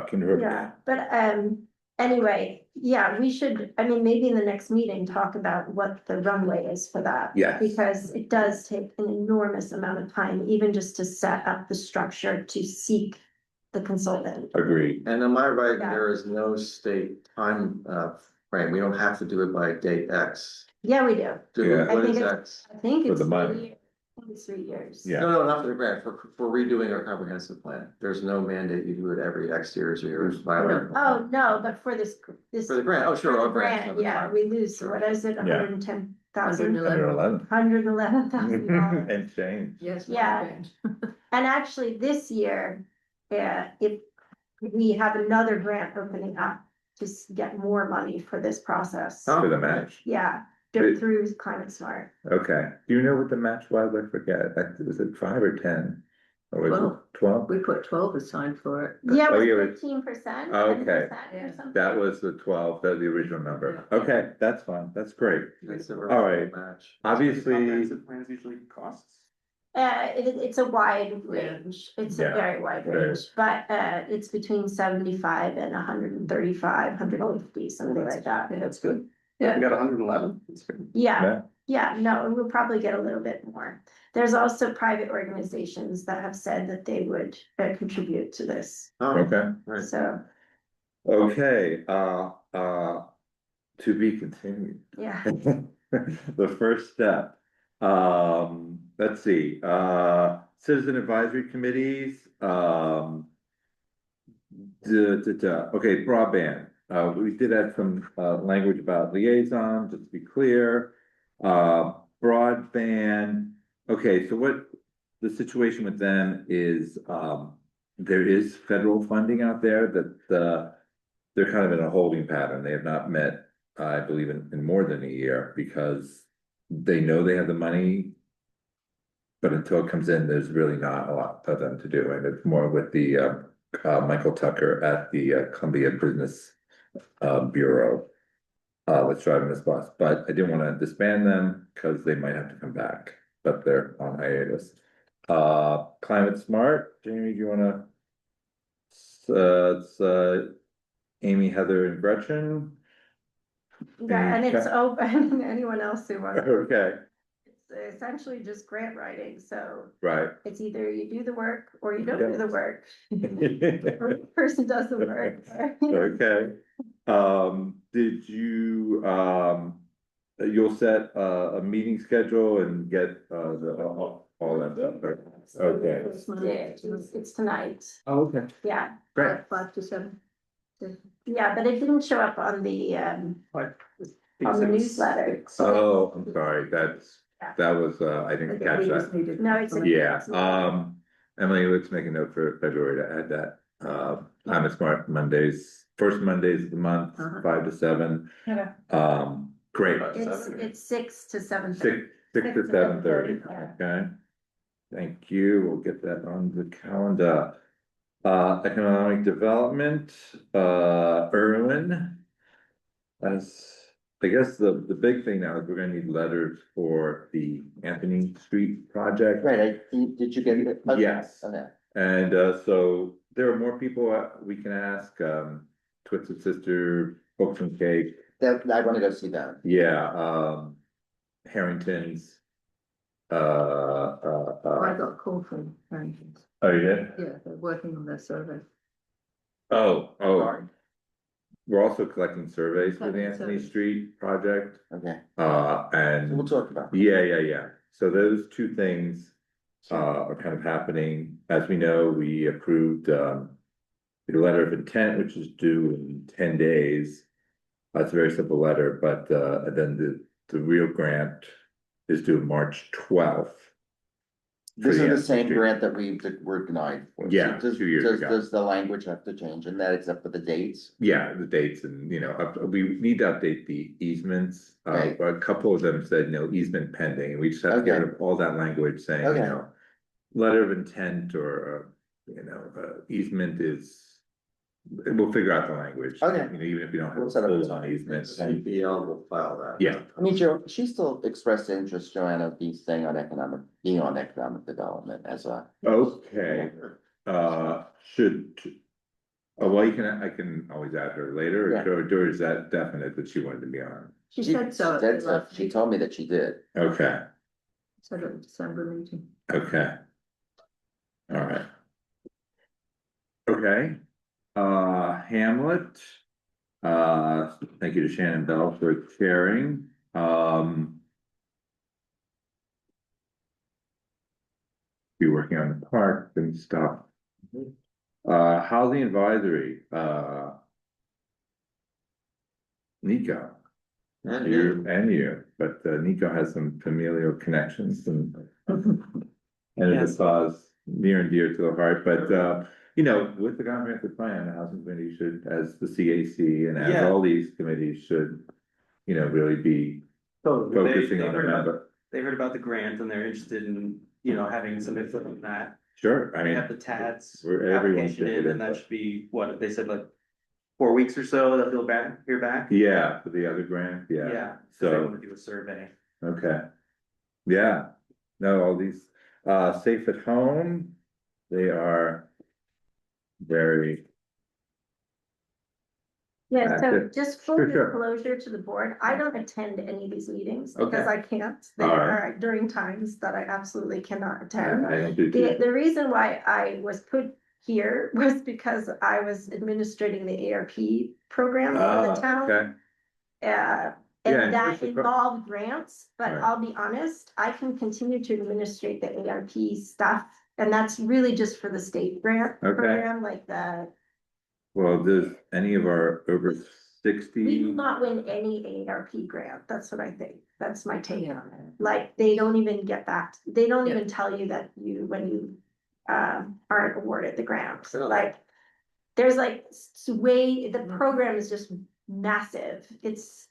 [SPEAKER 2] Can you?
[SPEAKER 3] Yeah, but anyway, yeah, we should, I mean, maybe in the next meeting, talk about what the runway is for that.
[SPEAKER 2] Yes.
[SPEAKER 3] Because it does take an enormous amount of time, even just to set up the structure to seek the consultant.
[SPEAKER 2] Agreed,
[SPEAKER 4] And am I right,
[SPEAKER 3] Yeah.
[SPEAKER 4] there is no state time frame, we don't have to do it by date X.
[SPEAKER 3] Yeah, we do.
[SPEAKER 2] Yeah.
[SPEAKER 3] I
[SPEAKER 4] What
[SPEAKER 3] think
[SPEAKER 4] is
[SPEAKER 3] it's-
[SPEAKER 4] X?
[SPEAKER 3] I think
[SPEAKER 2] For
[SPEAKER 3] it's
[SPEAKER 2] the
[SPEAKER 3] 3
[SPEAKER 2] money.
[SPEAKER 3] years. I think it's 3 years.
[SPEAKER 2] Yeah.
[SPEAKER 4] No, not for the grant, for redoing our comprehensive plan, there's no mandate, you do it every X years or years.
[SPEAKER 3] Oh, no, but for this.
[SPEAKER 4] For the grant, oh, sure,
[SPEAKER 3] for the
[SPEAKER 4] our grant,
[SPEAKER 3] Yeah, we lose,
[SPEAKER 4] Sure.
[SPEAKER 3] what is it,
[SPEAKER 2] Yeah.
[SPEAKER 3] 110,000,
[SPEAKER 5] 111.
[SPEAKER 3] $111,000.
[SPEAKER 2] and change,
[SPEAKER 5] Yes.
[SPEAKER 3] Yeah. And actually, this year, if we have another grant opening up to get more money for this process.
[SPEAKER 4] Oh.
[SPEAKER 2] for the match,
[SPEAKER 3] Yeah,
[SPEAKER 2] It-
[SPEAKER 3] through Climate Smart.
[SPEAKER 2] okay, do you know what the match was, I forget, was it 5 or 10? Or was it
[SPEAKER 5] 12.
[SPEAKER 2] 12?
[SPEAKER 5] We put 12 aside for it. but-
[SPEAKER 3] Yeah,
[SPEAKER 2] Oh,
[SPEAKER 3] it
[SPEAKER 2] yeah,
[SPEAKER 3] was
[SPEAKER 2] it-
[SPEAKER 3] 15%.
[SPEAKER 2] Oh, okay.
[SPEAKER 3] 10% or
[SPEAKER 5] Yeah.
[SPEAKER 3] something.
[SPEAKER 2] That was the 12, that the original number,
[SPEAKER 5] Yeah.
[SPEAKER 2] okay, that's fine, that's great.
[SPEAKER 4] That's a
[SPEAKER 2] All right.
[SPEAKER 4] match.
[SPEAKER 2] Obviously,
[SPEAKER 1] Comprehensive plans usually costs.
[SPEAKER 3] It's a wide range, it's a
[SPEAKER 2] Yeah,
[SPEAKER 3] very wide
[SPEAKER 2] very.
[SPEAKER 3] range, but, it's between 75 and 135, 150, something like that.
[SPEAKER 1] Yeah, that's good.
[SPEAKER 5] Yeah.
[SPEAKER 1] We got 111, that's good.
[SPEAKER 3] Yeah,
[SPEAKER 2] yeah,
[SPEAKER 3] Yeah, no, we'll probably get a little bit more. There's also private organizations that have said that they would contribute to this,
[SPEAKER 4] Oh,
[SPEAKER 2] Okay,
[SPEAKER 4] right.
[SPEAKER 3] so,
[SPEAKER 2] okay, to be continued.
[SPEAKER 3] yeah.
[SPEAKER 2] The first step, let's see, citizen advisory committees, okay, broadband, we did add some, language about liaison, just to be clear. Broadband, okay, so what the situation with them is, there is federal funding out there that, they're kind of in a holding pattern, they have not met, I believe, in more than a year, because they know they have the money. But until it comes in, there's really not a lot for them to do, and it's more with the, Michael Tucker at the Columbia Business Bureau. What's driving this bus, but I didn't want to disband them because they might have to come back, but they're on hiatus. Climate Smart, Jamie, do you wanna? It's Amy, Heather, and Gretchen.
[SPEAKER 3] Yeah, and it's
[SPEAKER 2] Okay.
[SPEAKER 3] open, anyone else who wants.
[SPEAKER 2] Okay,
[SPEAKER 3] It's essentially just grant writing, so
[SPEAKER 2] right.
[SPEAKER 3] it's either you do the work or you don't
[SPEAKER 2] Yeah.
[SPEAKER 3] do the work. Or the person does the work.
[SPEAKER 2] Okay, did you, you'll set a meeting schedule and get, all that stuff, right? Okay.
[SPEAKER 3] Yeah, it's tonight,
[SPEAKER 2] Oh, okay.
[SPEAKER 3] yeah,
[SPEAKER 2] Great.
[SPEAKER 5] 5 to 7.
[SPEAKER 3] yeah, but it didn't show up on the newsletter.
[SPEAKER 2] Oh, I'm sorry, that was, I didn't catch that.
[SPEAKER 3] No, it's a-
[SPEAKER 2] Yeah, Emily, let's make a note for February to add that, Climate Smart Mondays, first Mondays of the month,
[SPEAKER 5] Uh-huh.
[SPEAKER 2] 5 to 7.
[SPEAKER 7] Okay.
[SPEAKER 2] Great.
[SPEAKER 3] It's 6 to 7.
[SPEAKER 2] 6 to 7:30,
[SPEAKER 3] Yeah.
[SPEAKER 2] okay? Thank you, we'll get that on the calendar. Economic development, Erwin. As, I guess the big thing now is we're gonna need letters for the Anthony Street project.
[SPEAKER 8] Right, did you get it? Okay,
[SPEAKER 2] Yes.
[SPEAKER 8] okay.
[SPEAKER 2] And so there are more people we can ask, Twisted Sister, Books and Cake,
[SPEAKER 8] That, I wanna go see that.
[SPEAKER 2] yeah, Harrington's.
[SPEAKER 5] I got a call from Harrington's.
[SPEAKER 2] Oh, you did?
[SPEAKER 5] Yeah, they're working on their survey.
[SPEAKER 2] Oh,
[SPEAKER 8] Sorry.
[SPEAKER 2] we're also collecting surveys for the
[SPEAKER 5] Collecting
[SPEAKER 2] Anthony
[SPEAKER 5] surveys.
[SPEAKER 2] Street project,
[SPEAKER 8] Okay,
[SPEAKER 2] and.
[SPEAKER 8] we'll talk about it.
[SPEAKER 2] Yeah, so those two things, are kind of happening, as we know, we approved, the letter of intent, which is due in 10 days. It's a very simple letter, but, then the real grant is due March 12th.
[SPEAKER 8] This
[SPEAKER 2] For the
[SPEAKER 8] is the
[SPEAKER 2] Anthony
[SPEAKER 8] same
[SPEAKER 2] Street.
[SPEAKER 8] grant that we were denied for. So
[SPEAKER 2] Yeah,
[SPEAKER 8] does-
[SPEAKER 2] 2 years
[SPEAKER 8] does-
[SPEAKER 2] ago.
[SPEAKER 8] Does the language have to change in that except for the dates?
[SPEAKER 2] Yeah, the dates and, we need to update the easements,
[SPEAKER 8] Right.
[SPEAKER 2] a couple of them said, easement pending, and we just have to get
[SPEAKER 8] Okay.
[SPEAKER 2] rid of all that language saying, you
[SPEAKER 8] Okay.
[SPEAKER 2] know. Letter of intent or, easement is, we'll figure out the language.
[SPEAKER 8] Okay.
[SPEAKER 2] Even if you don't have
[SPEAKER 8] We'll
[SPEAKER 2] a
[SPEAKER 8] set up a
[SPEAKER 2] full on
[SPEAKER 8] time.
[SPEAKER 2] easement.
[SPEAKER 4] CPL will file that.
[SPEAKER 2] Yeah.
[SPEAKER 8] I mean, Joe, she still expressed interest, Joanna, being on economic development as a.
[SPEAKER 2] Okay, should, well, I can always add her later,
[SPEAKER 8] Yeah.
[SPEAKER 2] or is that definite that she wanted to be on?
[SPEAKER 5] She said so at the last,
[SPEAKER 8] She told me that she did.
[SPEAKER 2] Okay,
[SPEAKER 5] said at the December meeting.
[SPEAKER 2] okay. All right. Okay, Hamlet, thank you to Shannon Bell for chairing, be working on the park and stuff. Housing advisory, Nico.
[SPEAKER 4] And
[SPEAKER 2] You, but Nico has some familial connections and. And it's a cause near and dear to the heart, but with the comprehensive plan, the housing committee should, as the CAC and as
[SPEAKER 1] Yeah.
[SPEAKER 2] all these committees should. really be
[SPEAKER 1] So
[SPEAKER 2] focusing on the member.
[SPEAKER 1] they heard about the grant and they're interested in, having some input on that.
[SPEAKER 2] Sure, I
[SPEAKER 1] We
[SPEAKER 2] mean,
[SPEAKER 1] have the TADS
[SPEAKER 2] where everyone
[SPEAKER 1] application
[SPEAKER 2] should
[SPEAKER 1] in,
[SPEAKER 2] get
[SPEAKER 1] and that
[SPEAKER 2] input.
[SPEAKER 1] should be, what, they said like 4 weeks or so that they'll hear back?
[SPEAKER 2] Yeah, for the other grant, yeah,
[SPEAKER 1] Yeah, so they
[SPEAKER 2] so,
[SPEAKER 1] want to do a survey.
[SPEAKER 2] okay. Yeah, no, all these, safe at home, they are very.
[SPEAKER 3] Yeah, so
[SPEAKER 2] Active.
[SPEAKER 3] just full
[SPEAKER 2] Sure, sure.
[SPEAKER 3] disclosure to the board, I don't attend any of these meetings because
[SPEAKER 2] Okay.
[SPEAKER 3] I can't. There
[SPEAKER 2] All right.
[SPEAKER 3] are during times that I absolutely cannot attend.
[SPEAKER 2] I don't do too.
[SPEAKER 3] The reason why I was put here was because I was administrating the ARP program for the town.
[SPEAKER 2] Okay,
[SPEAKER 3] Uh,
[SPEAKER 2] Yeah,
[SPEAKER 3] and that
[SPEAKER 2] it's a pro-
[SPEAKER 3] involved grants, but
[SPEAKER 2] Right.
[SPEAKER 3] I'll be honest, I can continue to administrate the ARP stuff. And that's really just for the state grant
[SPEAKER 2] Okay.
[SPEAKER 3] program, like the,
[SPEAKER 2] well, does any of our over
[SPEAKER 3] we will
[SPEAKER 2] 60?
[SPEAKER 3] not win any ARP grant. That's what I think. That's my take on it. Like, they don't even get that. They don't
[SPEAKER 5] Yeah.
[SPEAKER 3] even tell you that when you aren't awarded the grant.
[SPEAKER 4] Really?
[SPEAKER 3] Like, there's like the program is just massive.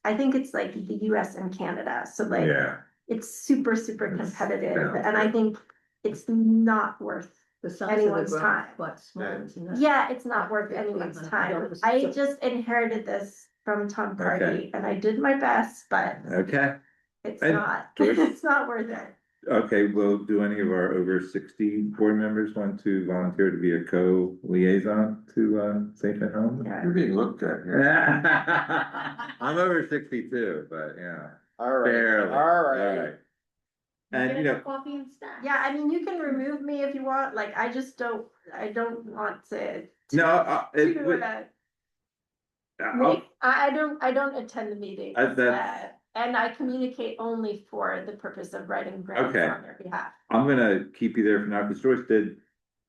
[SPEAKER 3] I think it's like the US and Canada. So like,
[SPEAKER 2] Yeah,
[SPEAKER 3] it's super, super
[SPEAKER 2] It's
[SPEAKER 3] competitive.
[SPEAKER 2] sounds
[SPEAKER 3] And I
[SPEAKER 2] good.
[SPEAKER 3] think it's not worth,
[SPEAKER 5] The size of the
[SPEAKER 3] Anyone's
[SPEAKER 5] grant
[SPEAKER 3] time.
[SPEAKER 5] is quite small, isn't it?
[SPEAKER 3] yeah, it's not worth
[SPEAKER 5] Yeah,
[SPEAKER 3] anyone's
[SPEAKER 5] yeah,
[SPEAKER 3] time.
[SPEAKER 5] yeah.
[SPEAKER 3] I just inherited this from Tom
[SPEAKER 2] Okay.
[SPEAKER 3] Cardy and I did my best, but
[SPEAKER 2] okay,
[SPEAKER 3] it's
[SPEAKER 2] And
[SPEAKER 3] not,
[SPEAKER 2] George?
[SPEAKER 3] it's not worth it.
[SPEAKER 2] okay, well, do any of our over 60 board members want to volunteer to be a co-liaison to Safe at Home?
[SPEAKER 3] Yeah.
[SPEAKER 4] You're being looked at here.
[SPEAKER 2] I'm over 62, but yeah,
[SPEAKER 8] All right,
[SPEAKER 2] barely,
[SPEAKER 8] all right.
[SPEAKER 2] And you know,
[SPEAKER 7] Coffee and stuff.
[SPEAKER 3] Yeah, I mean, you can remove me if you want, like, I don't want to.
[SPEAKER 2] no, it
[SPEAKER 3] to,
[SPEAKER 2] would.
[SPEAKER 3] I don't attend the meetings,
[SPEAKER 2] That's-
[SPEAKER 3] and I communicate only for the purpose of writing grants
[SPEAKER 2] Okay.
[SPEAKER 3] on their behalf.
[SPEAKER 2] I'm gonna keep you there for now, because Joyce did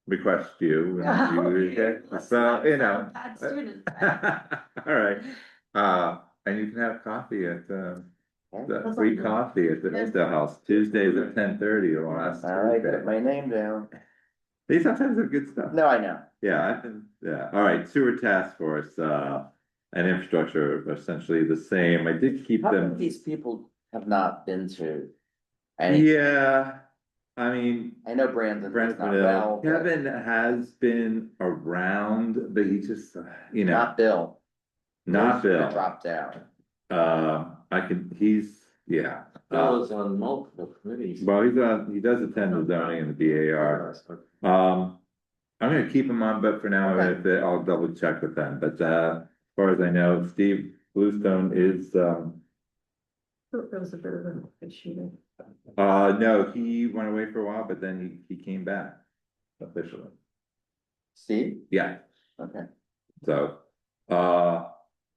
[SPEAKER 2] request you. and you- okay?
[SPEAKER 3] Let's
[SPEAKER 2] So,
[SPEAKER 3] not
[SPEAKER 2] you
[SPEAKER 3] sound
[SPEAKER 2] know.
[SPEAKER 3] bad student.
[SPEAKER 2] All right, and you can have coffee at, the free coffee at the Hillsdale House, Tuesdays at 10:30, the last
[SPEAKER 8] All right,
[SPEAKER 2] Tuesday.
[SPEAKER 8] put my name down.
[SPEAKER 2] They sometimes have good stuff.
[SPEAKER 8] No, I know.
[SPEAKER 2] Yeah, all right, sewer task force, and infrastructure are essentially the same, I did keep
[SPEAKER 8] How come
[SPEAKER 2] them.
[SPEAKER 8] these people have not been to? Any,
[SPEAKER 2] Yeah, I mean,
[SPEAKER 8] I know Brandon
[SPEAKER 2] Brent
[SPEAKER 8] is not well, but
[SPEAKER 2] Kevin has been around, but he just, you know,
[SPEAKER 8] not Bill.
[SPEAKER 2] not
[SPEAKER 8] Bill's
[SPEAKER 2] Bill.
[SPEAKER 8] Dropped out.
[SPEAKER 2] Yeah.
[SPEAKER 4] Bill is on multiple committees.
[SPEAKER 2] Well, he does attend the zoning and the BAR. I'm gonna keep him on, but for now,
[SPEAKER 8] Okay.
[SPEAKER 2] I'll double check with them, but, as far as I know, Steve Bluestone is,
[SPEAKER 5] Thought there was a bit of an issue
[SPEAKER 2] no, he went away for a while, but then he came back officially.
[SPEAKER 8] Steve?
[SPEAKER 2] Yeah,
[SPEAKER 8] Okay.
[SPEAKER 2] so,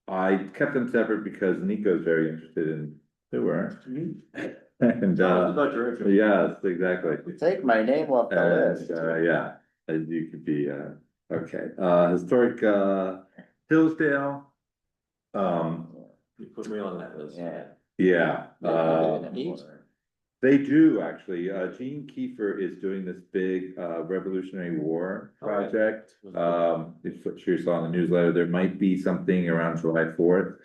[SPEAKER 2] I kept them separate because Nico's very interested in sewer. And, yes, exactly.
[SPEAKER 8] Take my name off the list.
[SPEAKER 2] And, yeah, and you could be, okay, historic, Hillsdale.
[SPEAKER 4] You put me on that list.
[SPEAKER 8] Yeah.
[SPEAKER 2] Yeah,
[SPEAKER 8] Meet?
[SPEAKER 2] they do actually, Gene Kiefer is doing this big, Revolutionary War project. If you saw in the newsletter, there might be something around July 4th.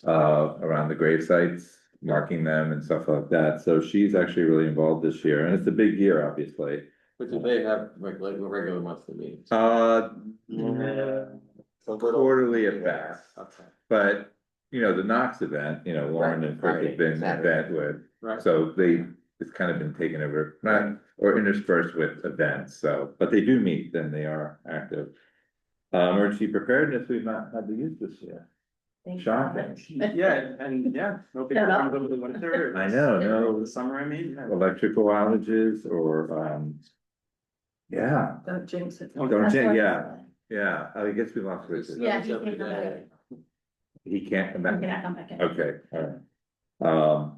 [SPEAKER 2] Around the grave sites, marking them and stuff like that, so she's actually really involved this year, and it's a big year, obviously.
[SPEAKER 4] But do they have regular monthly meetings?
[SPEAKER 2] Quarterly at best,
[SPEAKER 4] Okay.
[SPEAKER 2] but, you know, the Knox event, you know, Lauren and Chris have been
[SPEAKER 8] Right,
[SPEAKER 2] event with,
[SPEAKER 4] Right.
[SPEAKER 2] so it's kind of been taken over, not, or interspersed with events, so, but they do meet, then they are active. Emergency preparedness, we've not had to use this year. Shocking.
[SPEAKER 1] Yeah, and no big problems over the winter.
[SPEAKER 2] I know, no.
[SPEAKER 1] Over the summer, I mean. yeah.
[SPEAKER 2] Electrical outages or, yeah,
[SPEAKER 5] with. Don't jinx it.
[SPEAKER 2] don't you, yeah, I guess we lost Richard.
[SPEAKER 7] Yeah, he can come back.
[SPEAKER 2] He can't come
[SPEAKER 7] I'm
[SPEAKER 2] back.
[SPEAKER 7] gonna come back in.
[SPEAKER 2] Okay, all right.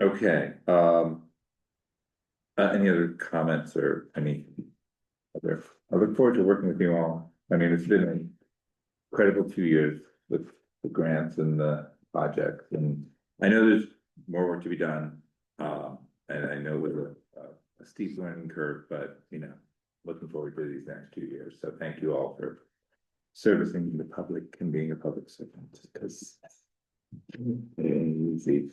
[SPEAKER 2] Okay, any other comments or any other, I look forward to working with you all. I mean, it's been an incredible 2 years with the grants and the projects, and I know there's more work to be done. And I know with a steep learning curve, but, you know, looking forward to these next 2 years, so thank you all for servicing the public and being a public servant, because it ain't easy.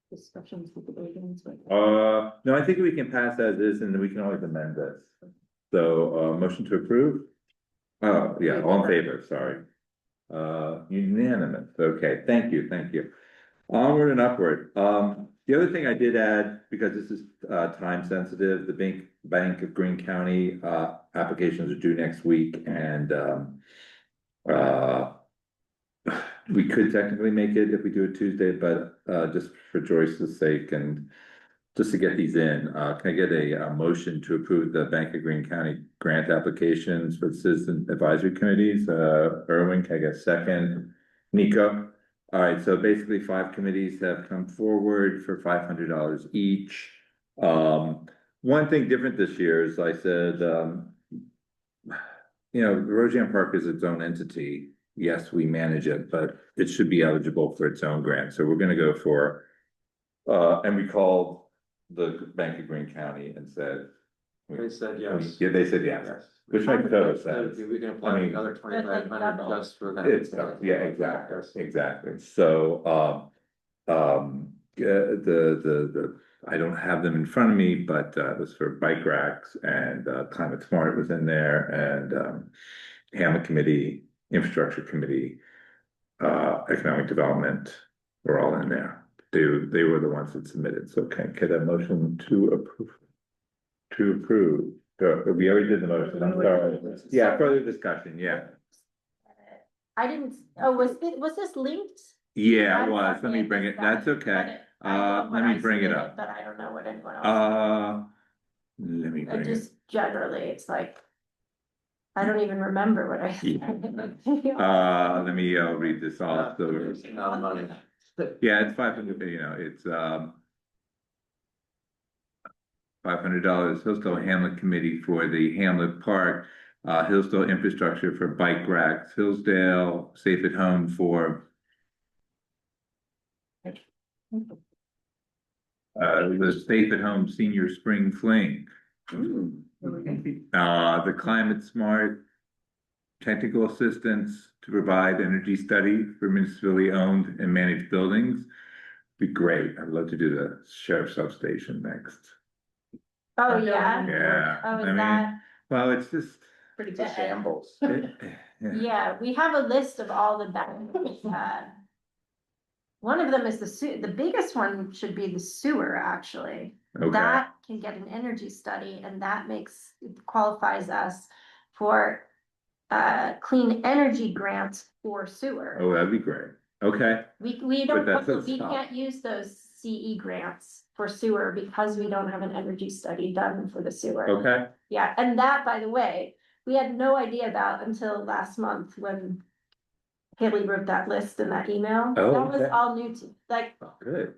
[SPEAKER 5] Discussions with the buildings.
[SPEAKER 2] No, I think we can pass as is, and then we can always amend this. So, motion to approve? Oh, yeah, all in favor, sorry. Unanimous, okay, thank you. Onward and upward. The other thing I did add, because this is time sensitive, the Bank of Greene County applications are due next week and uh. We could technically make it if we do it Tuesday, but just for Joyce's sake and just to get these in, can I get a motion to approve the Bank of Greene County grant applications for citizen advisory committees? Erwin, can I get a second? Nico? All right, so basically 5 committees have come forward for $500 each. One thing different this year is I said, you know, Roseanne Park is its own entity. Yes, we manage it, but it should be eligible for its own grant. So we're gonna go for, and we called the Bank of Greene County and said.
[SPEAKER 4] They said yes.
[SPEAKER 2] Yeah, they said yes, which makes total sense.
[SPEAKER 4] We can apply another
[SPEAKER 3] That's like
[SPEAKER 4] 2,500
[SPEAKER 3] double.
[SPEAKER 4] just for that.
[SPEAKER 2] It's, yeah, exactly. So, the, I don't have them in front of me, but, it was for bike racks and, Climate Smart was in there and, Hamlet Committee, Infrastructure Committee, Economic Development, were all in there. They were the ones that submitted, so can I get a motion to approve? To approve, we already did the motion, I'm sorry. Yeah, further discussion, yeah.
[SPEAKER 3] I didn't, oh, was this linked?
[SPEAKER 2] Yeah,
[SPEAKER 3] I
[SPEAKER 2] it was,
[SPEAKER 3] thought
[SPEAKER 2] let me
[SPEAKER 3] we
[SPEAKER 2] bring
[SPEAKER 3] had
[SPEAKER 2] it, that's
[SPEAKER 3] discussed
[SPEAKER 2] okay.
[SPEAKER 3] it. I know what
[SPEAKER 2] Let me
[SPEAKER 3] I
[SPEAKER 2] bring it
[SPEAKER 3] submitted,
[SPEAKER 2] up.
[SPEAKER 3] But I don't know what anyone else.
[SPEAKER 2] Let me bring it.
[SPEAKER 3] Just generally, it's like, I don't even remember what I.
[SPEAKER 2] Let me read this off, so.
[SPEAKER 4] Money.
[SPEAKER 2] Yeah, it's 500, you know, it's $500 Hillsdale Hamlet Committee for the Hamlet Park, Hillsdale Infrastructure for bike racks, Hillsdale Safe at Home for the Safe at Home Senior Spring Fling. The Climate Smart Technical Assistance to provide energy study for municipally owned and managed buildings. Be great. I'd love to do the sheriff's substation next.
[SPEAKER 3] Oh, yeah.
[SPEAKER 2] Yeah,
[SPEAKER 3] Oh, is
[SPEAKER 2] I mean,
[SPEAKER 3] that
[SPEAKER 2] well, it's just.
[SPEAKER 3] pretty
[SPEAKER 8] It's a
[SPEAKER 3] bad?
[SPEAKER 8] shambles.
[SPEAKER 2] Yeah.
[SPEAKER 3] Yeah, we have a list of all the benefits. One of them is the biggest one should be the sewer, actually.
[SPEAKER 2] Okay,
[SPEAKER 3] That can get an energy study and that qualifies us for clean energy grants for sewer.
[SPEAKER 2] oh, that'd be great. Okay,
[SPEAKER 3] We
[SPEAKER 2] But
[SPEAKER 3] don't,
[SPEAKER 2] that's a
[SPEAKER 3] we
[SPEAKER 2] stop.
[SPEAKER 3] can't use those CE grants for sewer because we don't have an energy study done for the sewer.
[SPEAKER 2] okay,
[SPEAKER 3] Yeah, and that, by the way, we had no idea about until last month when Haley wrote that list in that email.
[SPEAKER 2] Oh,
[SPEAKER 3] That was
[SPEAKER 2] okay.
[SPEAKER 3] all new to, like,
[SPEAKER 2] oh, good.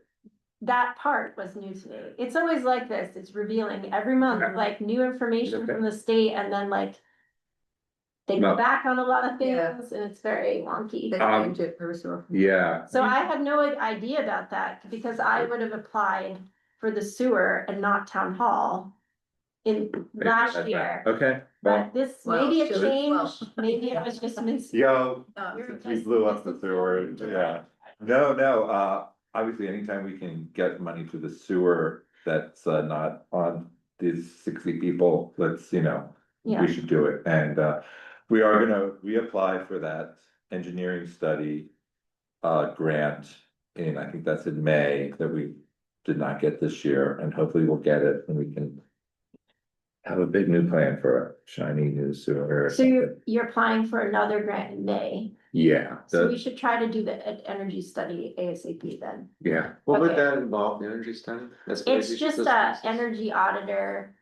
[SPEAKER 3] that part was new to me. It's always like this, it's revealing every month,
[SPEAKER 2] Okay.
[SPEAKER 3] like, new information
[SPEAKER 2] Okay.
[SPEAKER 3] from the state, and then like they go
[SPEAKER 2] Well-
[SPEAKER 3] back on a lot of
[SPEAKER 5] Yeah.
[SPEAKER 3] things, and it's very wonky.
[SPEAKER 5] They change it very so often.
[SPEAKER 2] Yeah.
[SPEAKER 3] So I had no idea about that, because I would have applied for the sewer and not town hall in last year.
[SPEAKER 2] Okay, well,
[SPEAKER 3] But this,
[SPEAKER 5] Well,
[SPEAKER 3] maybe it
[SPEAKER 5] sure,
[SPEAKER 3] changed,
[SPEAKER 5] well.
[SPEAKER 3] maybe it was just mis.
[SPEAKER 2] yo,
[SPEAKER 3] You're
[SPEAKER 2] we
[SPEAKER 3] just
[SPEAKER 2] blew up the sewer,
[SPEAKER 3] misinformed.
[SPEAKER 2] yeah. No, obviously, anytime we can get money to the sewer that's not on these 60 people, let's,
[SPEAKER 3] Yeah,
[SPEAKER 2] we should do it. And we are gonna reapply for that engineering study grant in, I think that's in May, that we did not get this year, and hopefully we'll get it and we can have a big new plan for a shiny new sewer. or
[SPEAKER 3] so
[SPEAKER 2] something.
[SPEAKER 3] you're applying for another grant in May,
[SPEAKER 2] Yeah,
[SPEAKER 3] so we should try to do the energy study ASAP then.
[SPEAKER 2] yeah,
[SPEAKER 4] What would
[SPEAKER 3] Okay.
[SPEAKER 4] that involve, the energy study? That's
[SPEAKER 3] It's
[SPEAKER 4] energy
[SPEAKER 3] just
[SPEAKER 4] systems.
[SPEAKER 3] a energy auditor,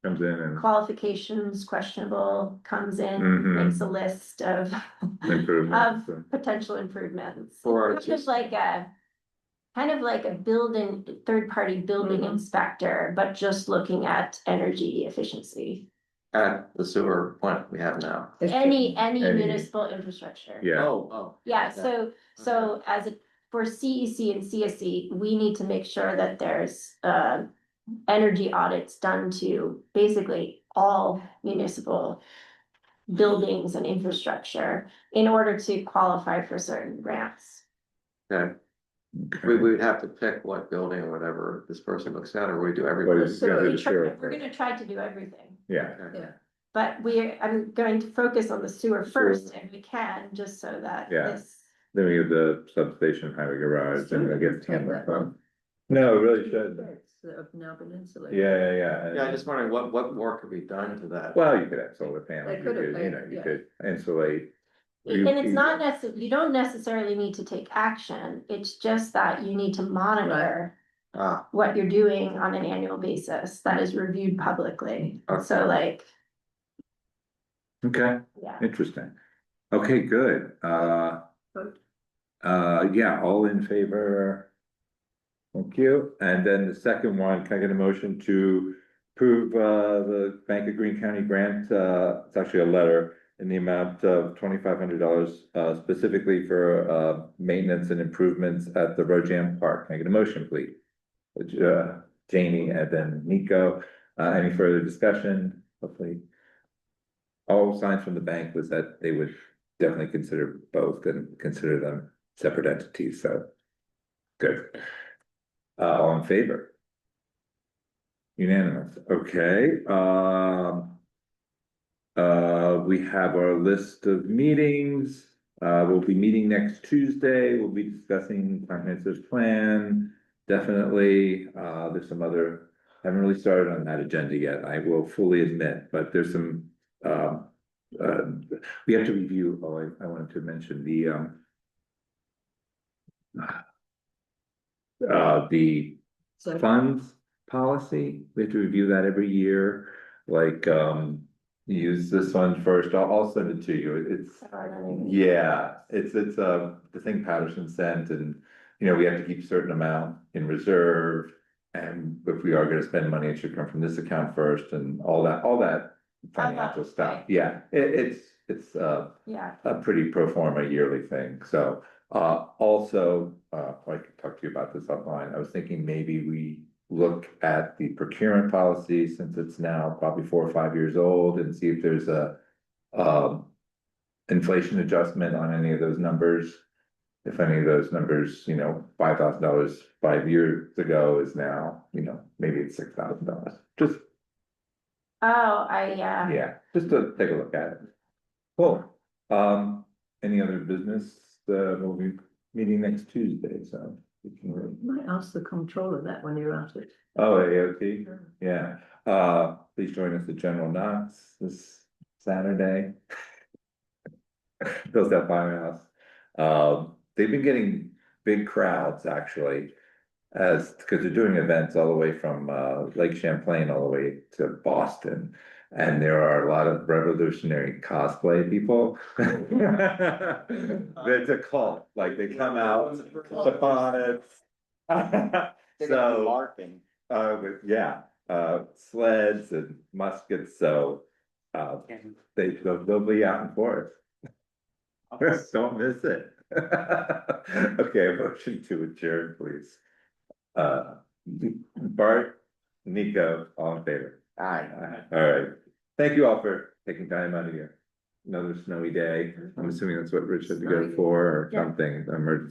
[SPEAKER 2] comes in and
[SPEAKER 3] qualifications questionable, comes in,
[SPEAKER 2] Mhm.
[SPEAKER 3] makes a list of
[SPEAKER 2] improvements.
[SPEAKER 3] potential improvements.
[SPEAKER 4] For our
[SPEAKER 3] Kind of like a building, third-party building
[SPEAKER 5] Mhm.
[SPEAKER 3] inspector, but just looking at energy efficiency.
[SPEAKER 4] At the sewer plant we have now.
[SPEAKER 3] Any
[SPEAKER 2] Any-
[SPEAKER 3] municipal infrastructure.
[SPEAKER 2] Yeah,
[SPEAKER 4] Oh.
[SPEAKER 3] Yeah, so for CEC and CSC, we need to make sure that there's energy audits done to basically all municipal buildings and infrastructure in order to qualify for certain grants.
[SPEAKER 4] Okay,
[SPEAKER 2] okay.
[SPEAKER 4] we would have to pick what building or whatever this person looks at, or we do
[SPEAKER 2] What
[SPEAKER 4] everything.
[SPEAKER 2] is- Yeah,
[SPEAKER 3] So
[SPEAKER 2] the sewer
[SPEAKER 3] we're gonna try to do everything,
[SPEAKER 2] Yeah,
[SPEAKER 3] but I'm going to focus on the sewer first if we can, just so that
[SPEAKER 2] Yeah.
[SPEAKER 3] this
[SPEAKER 2] Then we have the substation, highway garage, and I guess.
[SPEAKER 5] Take that one.
[SPEAKER 2] No, it really should.
[SPEAKER 5] That have now been insulated.
[SPEAKER 2] Yeah.
[SPEAKER 4] Yeah, I just wondering what more could be done to that?
[SPEAKER 2] Well, you could have solar panels,
[SPEAKER 5] They
[SPEAKER 2] you
[SPEAKER 5] could have,
[SPEAKER 2] could, you know, you
[SPEAKER 5] yeah.
[SPEAKER 2] could insulate.
[SPEAKER 3] And it's not you don't necessarily need to take action, it's just that you need to monitor
[SPEAKER 4] Ah,
[SPEAKER 3] what you're doing on an annual basis that is reviewed publicly. So like,
[SPEAKER 2] Okay,
[SPEAKER 3] yeah.
[SPEAKER 2] interesting. Okay, good.
[SPEAKER 5] Vote.
[SPEAKER 2] Yeah, all in favor? Thank you. And then the second one, can I get a motion to approve the Bank of Greene County grant? It's actually a letter in the amount of $2,500 specifically for maintenance and improvements at the Rojam Park. Can I get a motion, please? Janie and then Nico. Any further discussion? Hopefully. All signs from the bank was that they would definitely consider both and consider them separate entities, so. Good. All in favor? Unanimous, okay, we have our list of meetings. We'll be meeting next Tuesday, we'll be discussing comprehensive plan. Definitely, there's some other, I haven't really started on that agenda yet, I will fully admit, but there's some, we have to review, I wanted to mention the
[SPEAKER 5] So,
[SPEAKER 2] funds policy, we have to review that every year, like, use this one first, I'll send it to you, it's. Yeah, it's the thing Patterson sent, and, you know, we have to keep a certain amount in reserve. And if we are gonna spend money, it should come from this account first and all that financial stuff,
[SPEAKER 3] right.
[SPEAKER 2] yeah, it's
[SPEAKER 3] Yeah,
[SPEAKER 2] a pretty pro forma yearly thing, so. Also, I could talk to you about this offline, I was thinking maybe we look at the procurement policy, since it's now probably 4 or 5 years old, and see if there's a. Inflation adjustment on any of those numbers. If any of those numbers, you know, $5,000 5 years ago is now, you know, maybe it's $6,000, just, yeah, just to take a look at it. Cool, any other business, we'll be meeting next Tuesday, so. We can really.
[SPEAKER 5] might ask the controller that when you're at it.
[SPEAKER 2] Oh, AOT, yeah, please join us at General Knox this Saturday. Built that firehouse. They've been getting big crowds actually. Because they're doing events all the way from Lake Champlain all the way to Boston. And there are a lot of revolutionary cosplay people. It's a cult, like they come out, the bonnets. So, yeah, sleds and muskets, so they'll be out in force. Don't miss it. Okay, motion to adjourn, please. Bart, Nico, all in favor?
[SPEAKER 8] Aye.
[SPEAKER 2] All right, thank you all for taking time out of your another snowy day. I'm assuming that's what Rich had to go for or
[SPEAKER 3] Yeah.
[SPEAKER 2] something, emergency